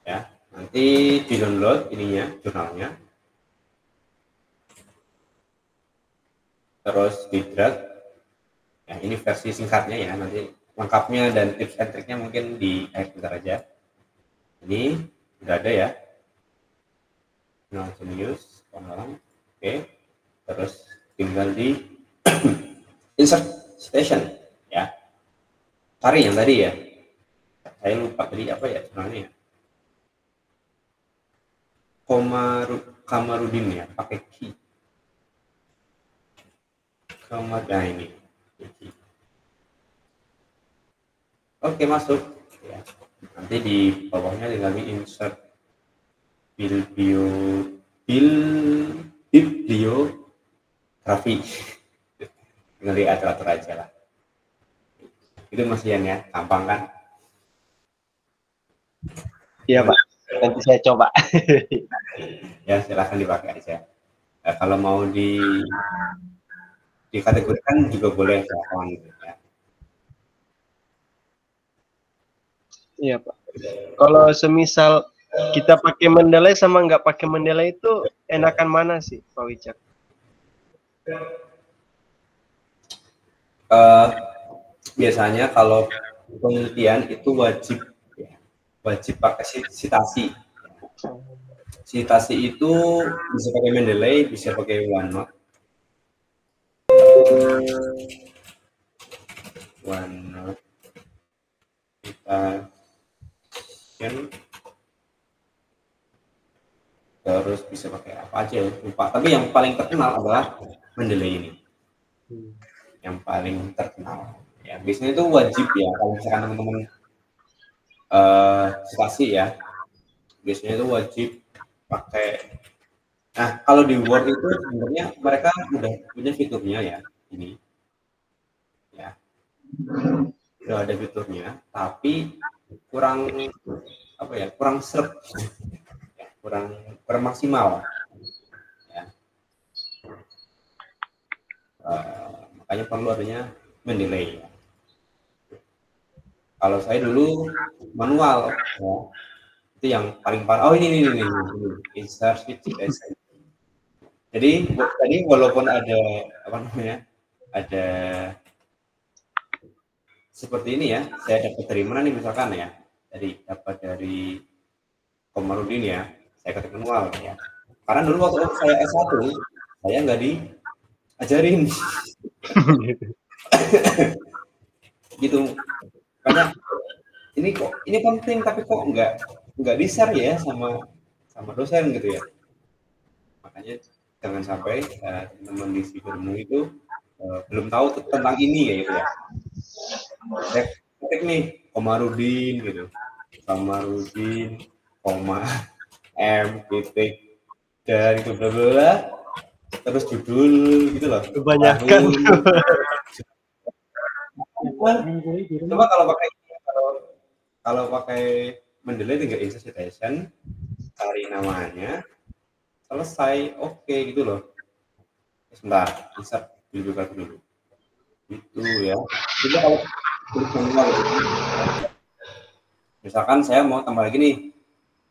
ya, nanti di download ininya, jurnalnya. Terus di drag. Ya, ini versi singkatnya ya, nanti lengkapnya dan tips and triknya mungkin di akhir bentar aja. Ini udah ada ya. Nah, Genius, oke. Terus tinggal di insert station ya. Cari yang tadi ya. Saya lupa tadi apa ya jurnalnya. Kamarudin ya, pakai key. Nah ini. Oke, masuk ya. Nanti di bawahnya tinggal di insert bibliografi. Tinggal diatur-atur aja lah. Itu Mas Ian ya, gampang kan? Iya Pak, nanti saya coba. Ya silahkan dipakai aja. Nah, kalau mau dikategorikan juga boleh silahkan ya. Iya Pak. Kalau semisal kita pakai Mendeley sama nggak pakai Mendeley itu enakan mana sih Pak Wicak? Biasanya kalau penelitian itu wajib pakai citasi. Citasi itu bisa pakai Mendeley, bisa pakai OneNote. Terus bisa pakai apa aja lupa. Tapi yang paling terkenal adalah Mendeley ini. Yang paling terkenal. Ya, biasanya itu wajib ya kalau misalkan teman-teman citasi ya. Biasanya itu wajib pakai. Nah, kalau di Word itu sebenarnya mereka udah punya fiturnya ya, ini. Ya. Udah ada fiturnya, tapi kurang apa ya? Kurang serp. Ya, kurang maksimal. Ya. Makanya perlu adanya Mendeley. Ya. Kalau saya dulu manual, ya. Itu yang paling parah. Oh ini insert switch. Jadi tadi walaupun ada apa namanya, ada seperti ini ya, saya dapat dari mana nih misalkan ya, dapat dari Komarudin ya, saya ketik manual ya. Karena dulu waktu saya S1, saya nggak diajarin. Gitu. Karena ini penting tapi kok nggak di-share ya sama dosen gitu ya. Makanya jangan sampai teman-teman di Sibermu itu belum tahu tentang ini ya gitu ya. Ketik nih Komarudin gitu. Kamarudin, koma, M, titik, dan itu bla bla bla, terus judul gitu loh. Kebanyakan. Coba kalau pakai Mendeley tinggal insert citation, cari namanya, selesai, oke gitu loh. Sebentar, insert dulu. Itu ya. Jadi kalau misalkan saya mau tambah lagi nih,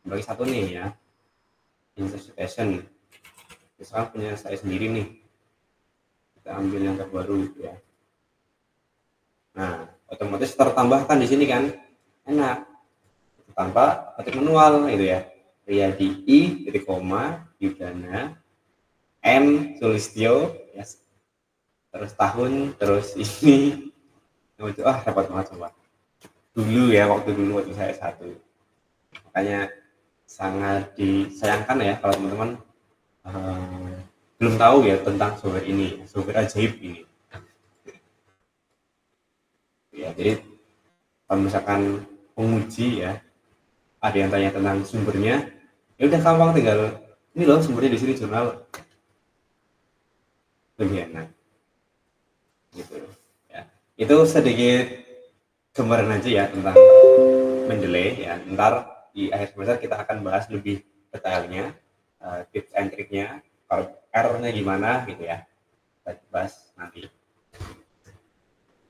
bagi satu nih ya, insert citation. Misalkan punya saya sendiri nih, kita ambil yang terbaru ya. Nah, otomatis tertambahkan di sini kan, enak. Tanpa ketik manual gitu ya. Riyadi I, titik koma, Yudana, N, Sulistyo, ya. Terus tahun, terus ini. Dapat banget coba. Dulu waktu saya satu. Makanya sangat disayangkan ya kalau teman-teman belum tahu ya tentang software ini, software ajaib ini. Ya, jadi kalau misalkan penguji ya, ada yang tanya tentang sumbernya, ya udah gampang, tinggal ini loh sumbernya di sini, jurnal, lebih enak gitu ya. Itu sedikit gambaran aja ya tentang Mendeley ya. Ntar di akhir semester kita akan bahas lebih detailnya, tips and triknya, kalau errornya gimana gitu ya, kita bahas nanti.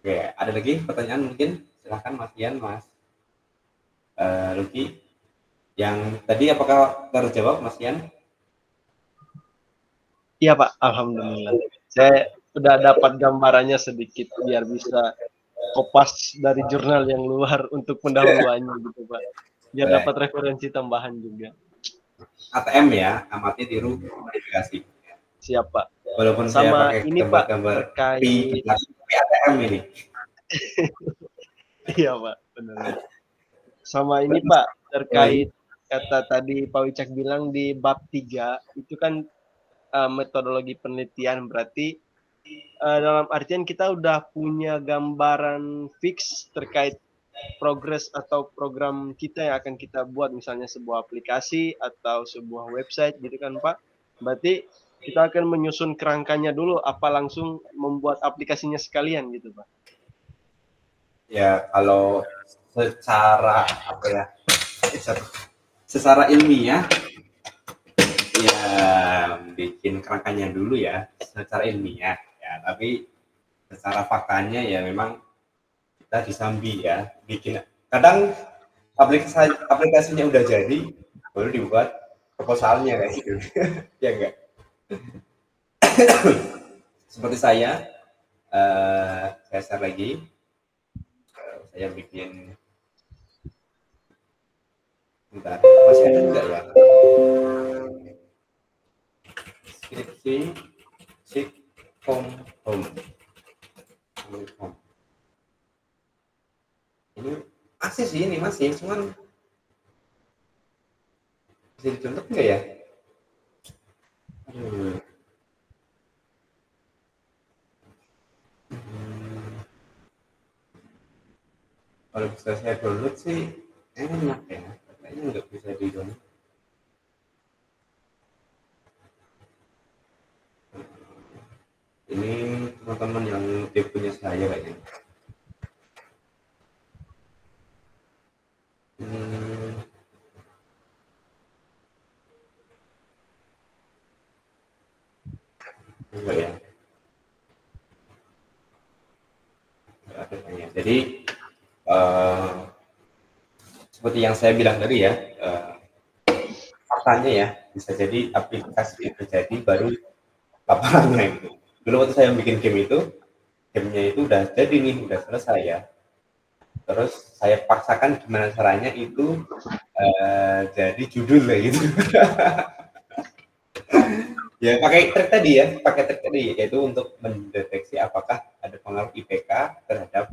Oke, ada lagi pertanyaan mungkin? Silahkan Mas Ian, Mas Luki. Yang tadi apakah terjawab Mas Ian? Iya Pak, alhamdulillah. Saya sudah dapat gambarannya sedikit biar bisa kopas dari jurnal yang luar untuk pendahuluannya gitu Pak. Biar dapat referensi tambahan juga. ATM ya, amati tiru modifikasi. Siap Pak. Walaupun sama saya pakai ini gambar-gambar Pak terkait ATM ini. Iya Pak, benar. Sama ini Pak terkait kata tadi Pak Wicak bilang di bab 3 itu kan metodologi penelitian, berarti dalam artian kita udah punya gambaran fix terkait progres atau program kita yang akan kita buat, misalnya sebuah aplikasi atau sebuah website gitu kan Pak. Berarti kita akan menyusun kerangkanya dulu, apa langsung membuat aplikasinya sekalian gitu Pak? Ya kalau secara secara ilmiah ya bikin kerangkanya dulu ya secara ilmiah ya, tapi secara faktanya ya memang kita disambi ya, bikin kadang aplikasinya udah jadi baru dibuat proposalnya kayak gitu. Ya enggak. Seperti saya share lagi, saya bikin, bentar, masih ada enggak ya, skripsi home ini masih sih, ini masih, cuman bisa dicontoh enggak ya? Kalau bisa saya download sih enak ya, kayaknya nggak bisa di download. Ini teman-teman yang tipenya saya kayaknya. Enggak ya. Jadi seperti yang saya bilang tadi ya, faktanya ya bisa jadi aplikasi itu jadi baru lapangannya gitu. Dulu waktu saya bikin game itu, gamenya itu udah jadi nih, udah selesai ya. Terus saya paksakan gimana caranya itu jadi judul kayak gitu. Ya pakai trik tadi yaitu untuk mendeteksi apakah ada pengaruh IPK terhadap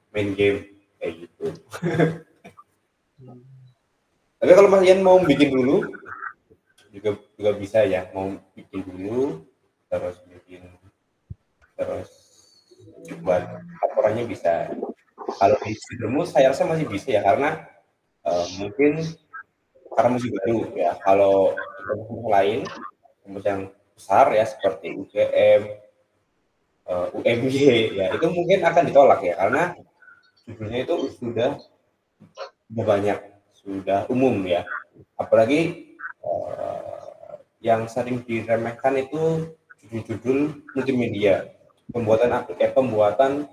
main game kayak gitu. Tapi kalau Mas Ian mau bikin dulu juga bisa ya, mau bikin dulu terus buat laporannya bisa. Kalau di Sidromus saya rasa masih bisa ya, karena Mungkin karena masih baru ya. Kalau kampus lain, kampus yang besar ya seperti UGM, UMY ya itu mungkin akan ditolak ya karena judulnya itu sudah banyak, sudah umum ya. Apalagi yang sering diremehkan itu judul-judul multimedia, pembuatan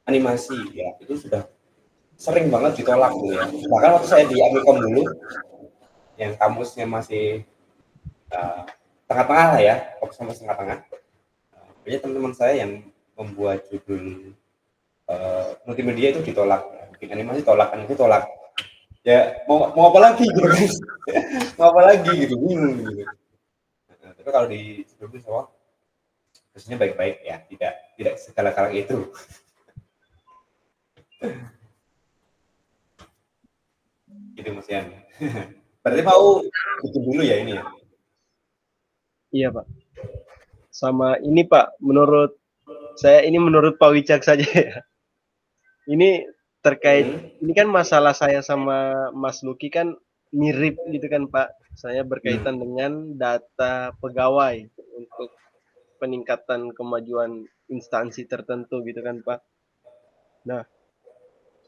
animasi ya itu sudah sering banget ditolak tuh ya. Bahkan waktu saya di Amikom dulu, yang kampusnya masih tengah-tengah lah ya, fokus sama tengah-tengah. Banyak teman-teman saya yang membuat judul multimedia itu ditolak, bikin animasi tolak, ya mau apa lagi gitu guys, mau apa lagi gitu, bingung gitu. Nah, tapi kalau di sebelumnya semua khususnya baik-baik ya, tidak segala kala itu. Gitu Mas Yan. Berarti mau bikin dulu ya ini ya? Iya Pak. Sama ini Pak, menurut Pak Wicak saja ya. Ini terkait, ini kan masalah saya sama Mas Luki kan mirip gitu kan Pak. Saya berkaitan dengan data pegawai untuk peningkatan kemajuan instansi tertentu gitu kan Pak. Nah,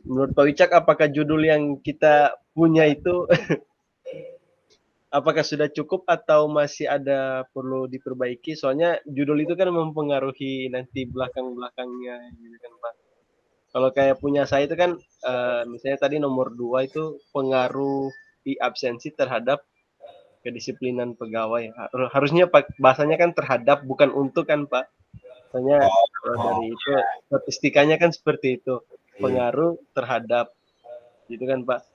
menurut Pak Wicak apakah judul yang kita punya itu apakah sudah cukup atau masih ada perlu diperbaiki? Soalnya judul itu kan mempengaruhi nanti belakang-belakangnya gitu kan Pak. Kalau kayak punya saya itu kan misalnya tadi nomor 2 itu pengaruh di absensi terhadap kedisiplinan pegawai. Harusnya bahasanya kan terhadap bukan untuk kan Pak. Soalnya kalau dari itu statistikanya kan seperti itu. Pengaruh terhadap gitu kan Pak.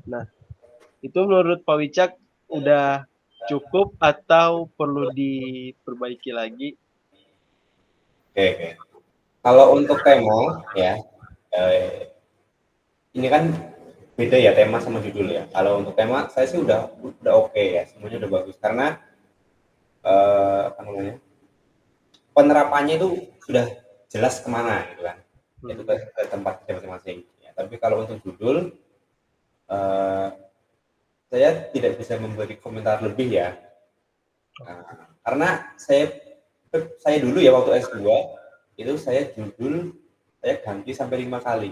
Nah, itu menurut Pak Wicak udah cukup atau perlu diperbaiki lagi? Oke. Kalau untuk tema ya, ini kan beda ya tema sama judul ya. Kalau untuk tema saya sih udah oke ya, semuanya udah bagus karena apa namanya, penerapannya itu sudah jelas kemana gitu kan, itu ke tempat masing-masing. Ya, tapi kalau untuk judul saya tidak bisa memberi komentar lebih ya, karena saya dulu ya waktu S2 itu saya judul saya ganti sampai 5 kali.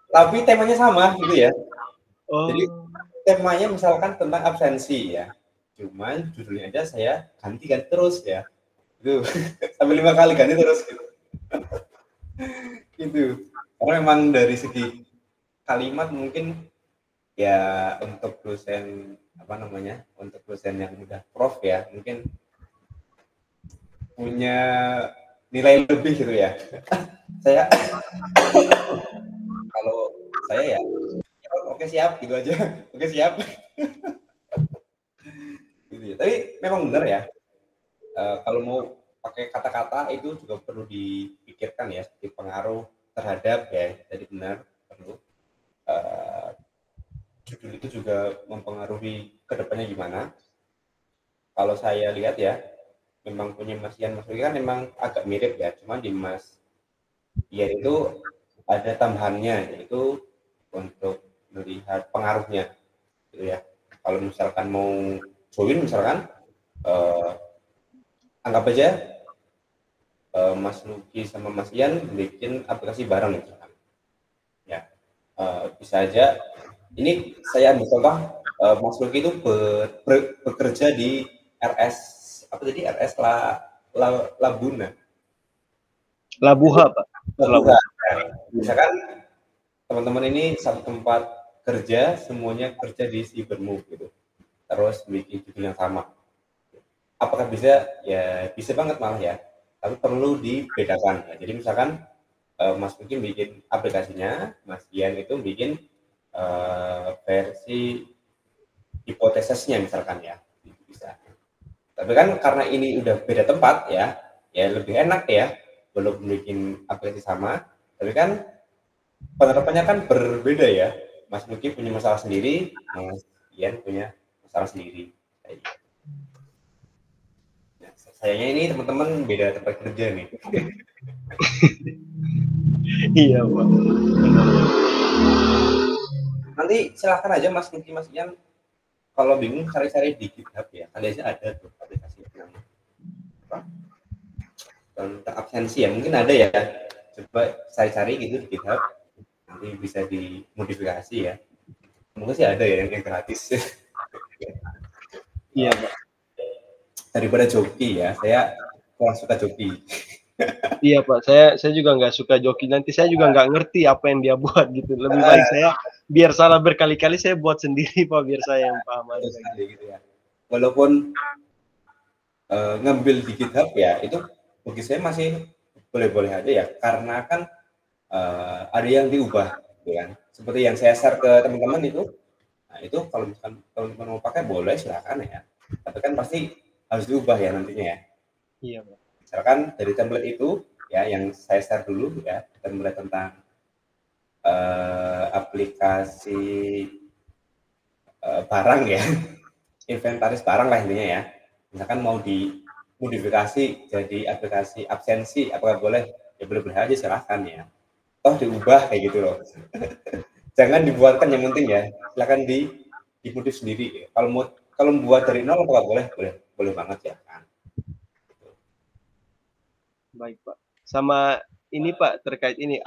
Tapi temanya sama gitu ya. Jadi temanya misalkan tentang absensi ya, cuman judulnya aja saya ganti terus ya, itu sampai 5 kali ganti terus gitu. Gitu. Karena memang dari segi kalimat mungkin ya untuk dosen apa namanya, untuk dosen yang udah prof ya mungkin punya nilai lebih gitu ya. Saya kalau saya ya oke siap gitu aja, oke siap. Gitu ya. Tapi memang benar ya, kalau mau pakai kata-kata itu juga perlu dipikirkan ya, seperti pengaruh terhadap ya, jadi benar perlu. Judul itu juga mempengaruhi kedepannya gimana. Kalau saya lihat ya, memang punya Mas Ian, Mas Luki kan memang agak mirip ya, cuma di Mas Ian itu ada tambahannya, yaitu untuk melihat pengaruhnya gitu ya. Kalau misalkan mau join misalkan anggap aja Mas Luki sama Mas Ian bikin aplikasi bareng misalkan ya, bisa aja ini saya ambil contoh, Mas Luki itu bekerja di RS apa tadi, RS Labuna, Labuha Pak. Labuha. Misalkan teman-teman ini satu tempat kerja, semuanya kerja di Cybermove gitu, terus bikin judul yang sama. Apakah bisa? Ya bisa banget malah ya, tapi perlu dibedakan. Ya, jadi misalkan Mas Luki bikin aplikasinya, Mas Ian itu bikin versi hipotesisnya misalkan ya, bisa. Tapi kan karena ini udah beda tempat ya, ya lebih enak ya, belum bikin aplikasi sama, tapi kan penerapannya kan berbeda ya. Mas Luki punya masalah sendiri, Mas Ian punya masalah sendiri. Nah, sayangnya ini teman-teman beda tempat kerja nih. Iya Pak. Nanti silahkan aja Mas Nuki, Mas Ian, kalau bingung cari-cari di GitHub ya, kali aja ada tuh aplikasi yang apa, tentang absensi ya, mungkin ada ya. Coba saya cari gitu di GitHub, nanti bisa dimodifikasi ya. Mungkin sih ada ya yang gratis. Iya, Pak. Daripada joki ya, saya kurang suka joki. Iya, Pak. Saya juga nggak suka joki. Nanti saya juga nggak ngerti apa yang dia buat gitu. Lebih baik saya biar salah berkali-kali saya buat sendiri, Pak, biar saya yang paham aja gitu ya. Walaupun ngambil di GitHub ya, itu bagi saya masih boleh-boleh aja ya, karena kan ada yang diubah, gitu kan. Seperti yang saya share ke teman-teman itu, nah itu kalau misalkan teman-teman mau pakai boleh silakan ya, tapi kan pasti harus diubah ya nantinya ya. Iya, Pak. Misalkan dari template itu ya yang saya share dulu ya, template tentang aplikasi barang ya, inventaris barang lah intinya ya. Misalkan mau dimodifikasi jadi aplikasi absensi, apakah boleh? Ya boleh-boleh aja silahkan ya. Toh diubah kayak gitu loh. Jangan dibuatkan, yang penting ya, silakan dimodif sendiri. Kalau membuat dari nol apakah boleh? Boleh banget ya kan. Baik, Pak. Sama ini, Pak, terkait ini,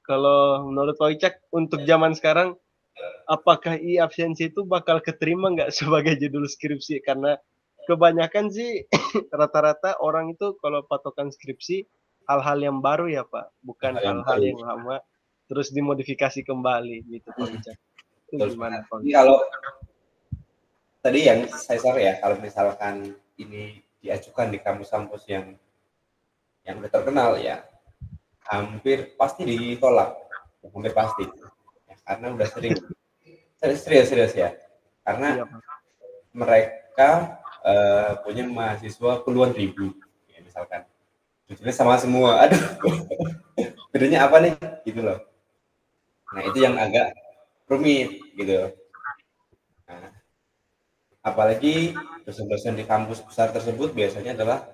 kalau menurut Pak Wicak untuk zaman sekarang, apakah e-absensi itu bakal keterima nggak sebagai judul skripsi? Karena kebanyakan sih rata-rata orang itu kalau patokan skripsi hal-hal yang baru ya, Pak, bukan hal-hal yang lama terus dimodifikasi kembali gitu, Pak Wicak. Itu gimana, Pak? Kalau tadi yang saya share ya, kalau misalkan ini diajukan di kampus-kampus yang udah terkenal ya, hampir pasti ditolak, hampir pasti ya, karena udah serius ya, karena mereka punya mahasiswa puluhan ribu ya, misalkan judulnya sama semua, aduh bedanya apa nih gitu loh. Nah itu yang agak rumit gitu. Nah, apalagi dosen-dosen di kampus besar tersebut biasanya adalah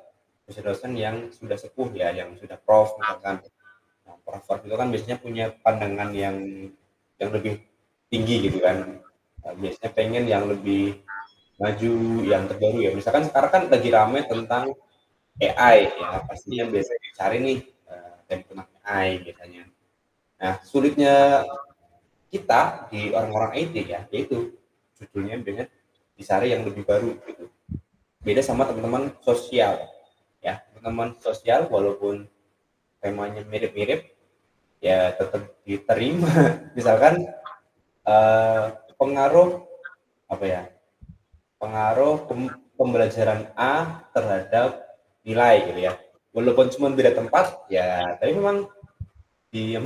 dosen-dosen yang sudah sepuh ya, yang sudah prof misalkan. Nah, prof itu kan biasanya punya pandangan yang lebih tinggi gitu kan. Nah, biasanya pengen yang lebih maju, yang terbaru ya. Misalkan sekarang kan lagi rame tentang AI ya, pastinya biasanya dicari nih tentang AI biasanya. Nah, sulitnya kita di orang-orang IT ya, yaitu judulnya biasanya dicari yang lebih baru gitu. Beda sama teman-teman sosial ya, teman-teman sosial walaupun temanya mirip-mirip ya tetap diterima. Misalkan pengaruh apa ya, pengaruh pembelajaran A terhadap nilai gitu ya, walaupun cuma beda tempat ya, tapi memang di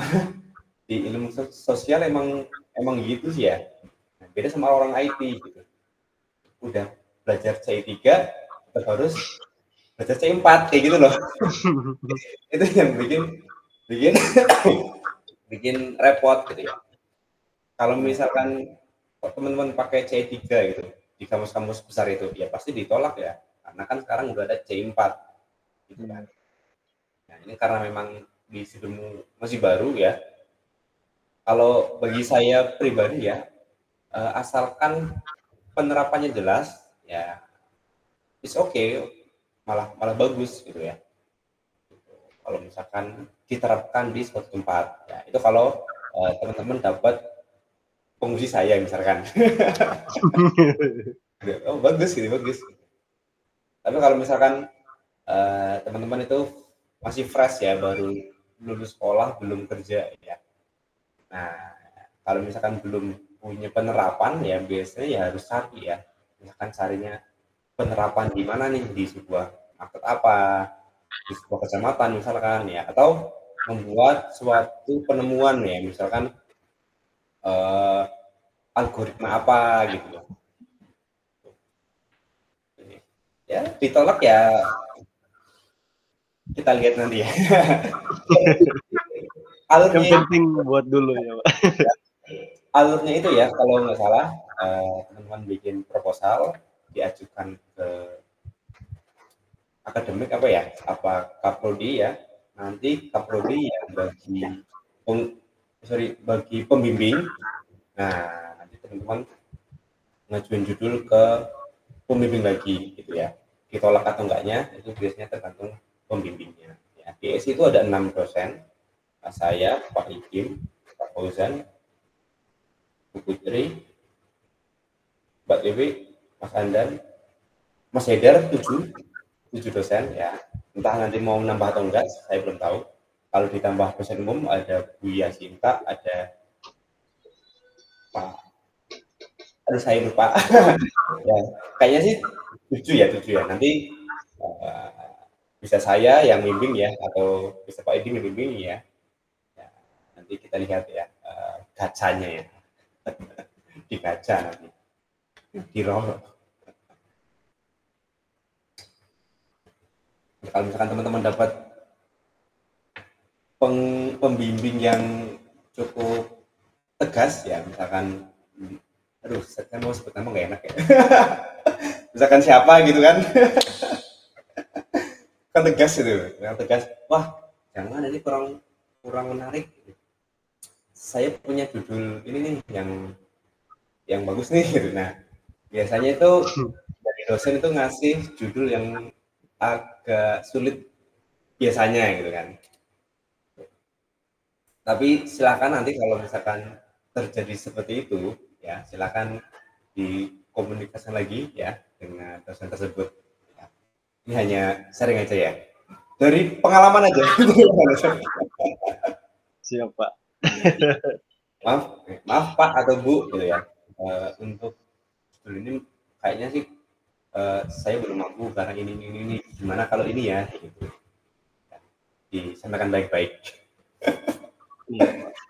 ilmu sosial emang gitu sih ya. Nah, beda sama orang IT gitu, udah belajar C3 terus harus belajar C4 kayak gitu loh. Itu yang bikin repot gitu ya. Kalau misalkan teman-teman pakai C3 gitu di kampus-kampus besar itu ya pasti ditolak ya, karena kan sekarang udah ada C4 gitu kan. Nah ini karena memang di sistem masih baru ya. Kalau bagi saya pribadi ya, asalkan penerapannya jelas ya, it's okay, malah bagus gitu ya. Kalau misalkan diterapkan di suatu tempat ya, itu kalau teman-teman dapat penguji saya misalkan. Oh bagus gitu, bagus. Tapi kalau misalkan teman-teman itu masih fresh ya, baru lulus sekolah, belum kerja ya. Nah, kalau misalkan belum punya penerapan ya biasanya ya harus cari ya. Misalkan carinya penerapan di mana nih, di sebuah market apa, di sebuah kecamatan misalkan ya, atau membuat suatu penemuan ya, misalkan algoritma apa gitu loh. Ya ditolak ya kita lihat nanti ya. Alurnya yang penting buat dulu ya, Pak. Alurnya itu ya kalau nggak salah teman-teman bikin proposal, diajukan ke akademik apa ya, apa Kaprodi ya, nanti Kaprodi yang bagi pembimbing. Nah teman-teman ngajuin judul ke pembimbing lagi gitu ya. Ditolak atau enggaknya itu biasanya tergantung pembimbingnya. Ya, di ESI itu ada 6 dosen, saya, Pak Ikim, Pak Fauzan, Bu Putri, Mbak Dewi, Mas Andan, Mas Haidar, 7 dosen ya. Entah nanti mau nambah atau enggak, saya belum tahu. Kalau ditambah dosen umum ada Bu Yasinta, ada Pak, aduh saya lupa. Ya, kayaknya sih 7 ya. Nanti bisa saya yang bimbing ya, atau bisa Pak Edi yang bimbing ya. Ya, nanti kita lihat ya gacanya ya. Di gacha nanti. Di roll. Kalau misalkan teman-teman dapat pembimbing yang cukup tegas ya, misalkan aduh saya mau sebut nama nggak enak ya. Misalkan siapa gitu kan. Kan tegas itu, yang tegas, wah jangan ini kurang menarik. Saya punya judul ini nih yang bagus nih gitu. Nah biasanya itu dari dosen itu ngasih judul yang agak sulit biasanya gitu kan. Tapi silakan nanti kalau misalkan terjadi seperti itu ya, silakan dikomunikasikan lagi ya dengan dosen tersebut. Ya. Ini hanya sharing aja ya. Dari pengalaman aja. Siap, Pak. maaf Pak atau Bu gitu ya. Untuk judul ini kayaknya sih saya belum mampu karena ini. Gimana kalau ini ya? Gitu. Disampaikan baik-baik.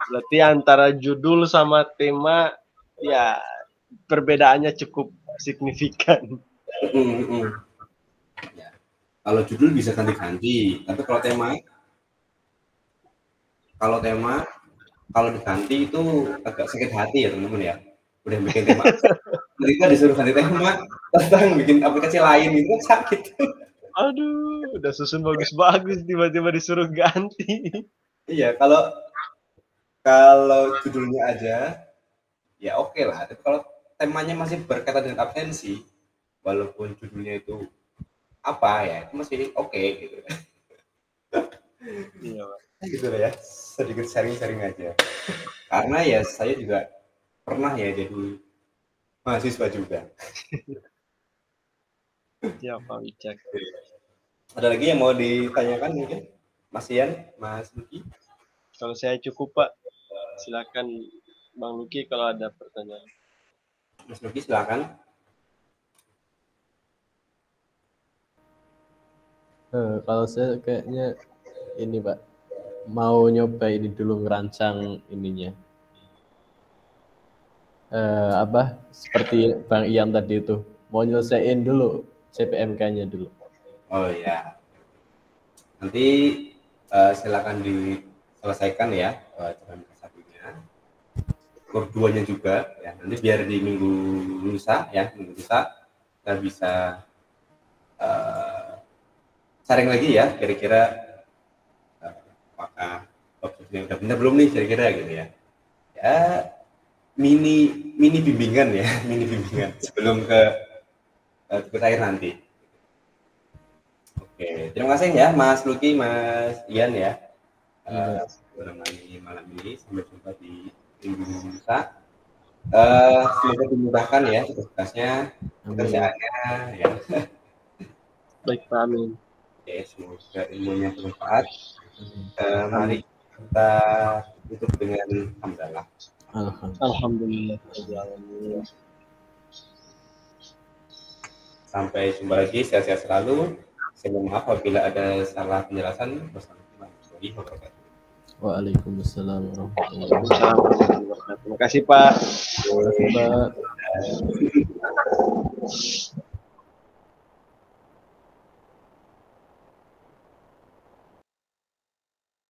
Berarti antara judul sama tema ya perbedaannya cukup signifikan. Ya. Kalau judul bisa ganti-ganti, tapi kalau diganti itu agak sakit hati ya teman-teman ya. Udah bikin tema, ketika disuruh ganti tema tentang bikin aplikasi lain itu kan sakit. Aduh, udah susun bagus-bagus tiba-tiba disuruh ganti. Iya, kalau judulnya aja ya oke lah. Tapi kalau temanya masih berkaitan dengan absensi, walaupun judulnya itu apa ya, itu masih oke gitu. Iya, Pak. Gitu ya, sedikit sharing aja. Karena ya saya juga pernah ya jadi mahasiswa juga. Ya, Pak Wicak. Ada lagi yang mau ditanyakan mungkin? Mas Ian, Mas Luki? Kalau saya cukup, Pak. Silakan Bang Luki kalau ada pertanyaan. Mas Luki silakan. Kalau saya kayaknya ini Pak, mau nyoba ini dulu ngerancang ininya. Seperti Bang Ian tadi itu, mau nyelesain dulu CPMK-nya dulu. Oh ya, nanti silakan diselesaikan ya CPMK 1-nya, skor 2-nya juga ya. Nanti biar di minggu lusa kita bisa sharing lagi ya, kira-kira apakah objeknya udah benar belum nih kira-kira gitu ya. Ya mini bimbingan ya, sebelum ke tugas akhir nanti. Oke, terima kasih ya Mas Luki, Mas Ian ya. Menemani malam ini, sampai jumpa di minggu lusa. Semoga dimudahkan ya tugasnya, pekerjaannya ya. Baik, Pak, amin. Oke, semoga ilmunya bermanfaat. Mari kita tutup dengan hamdalah. Alhamdulillah. Sampai jumpa lagi, sehat-sehat selalu. Saya mohon maaf apabila ada salah penjelasan. Wassalamualaikum warahmatullahi wabarakatuh. Waalaikumsalam warahmatullahi wabarakatuh. Terima kasih, Pak. Terima kasih, Pak.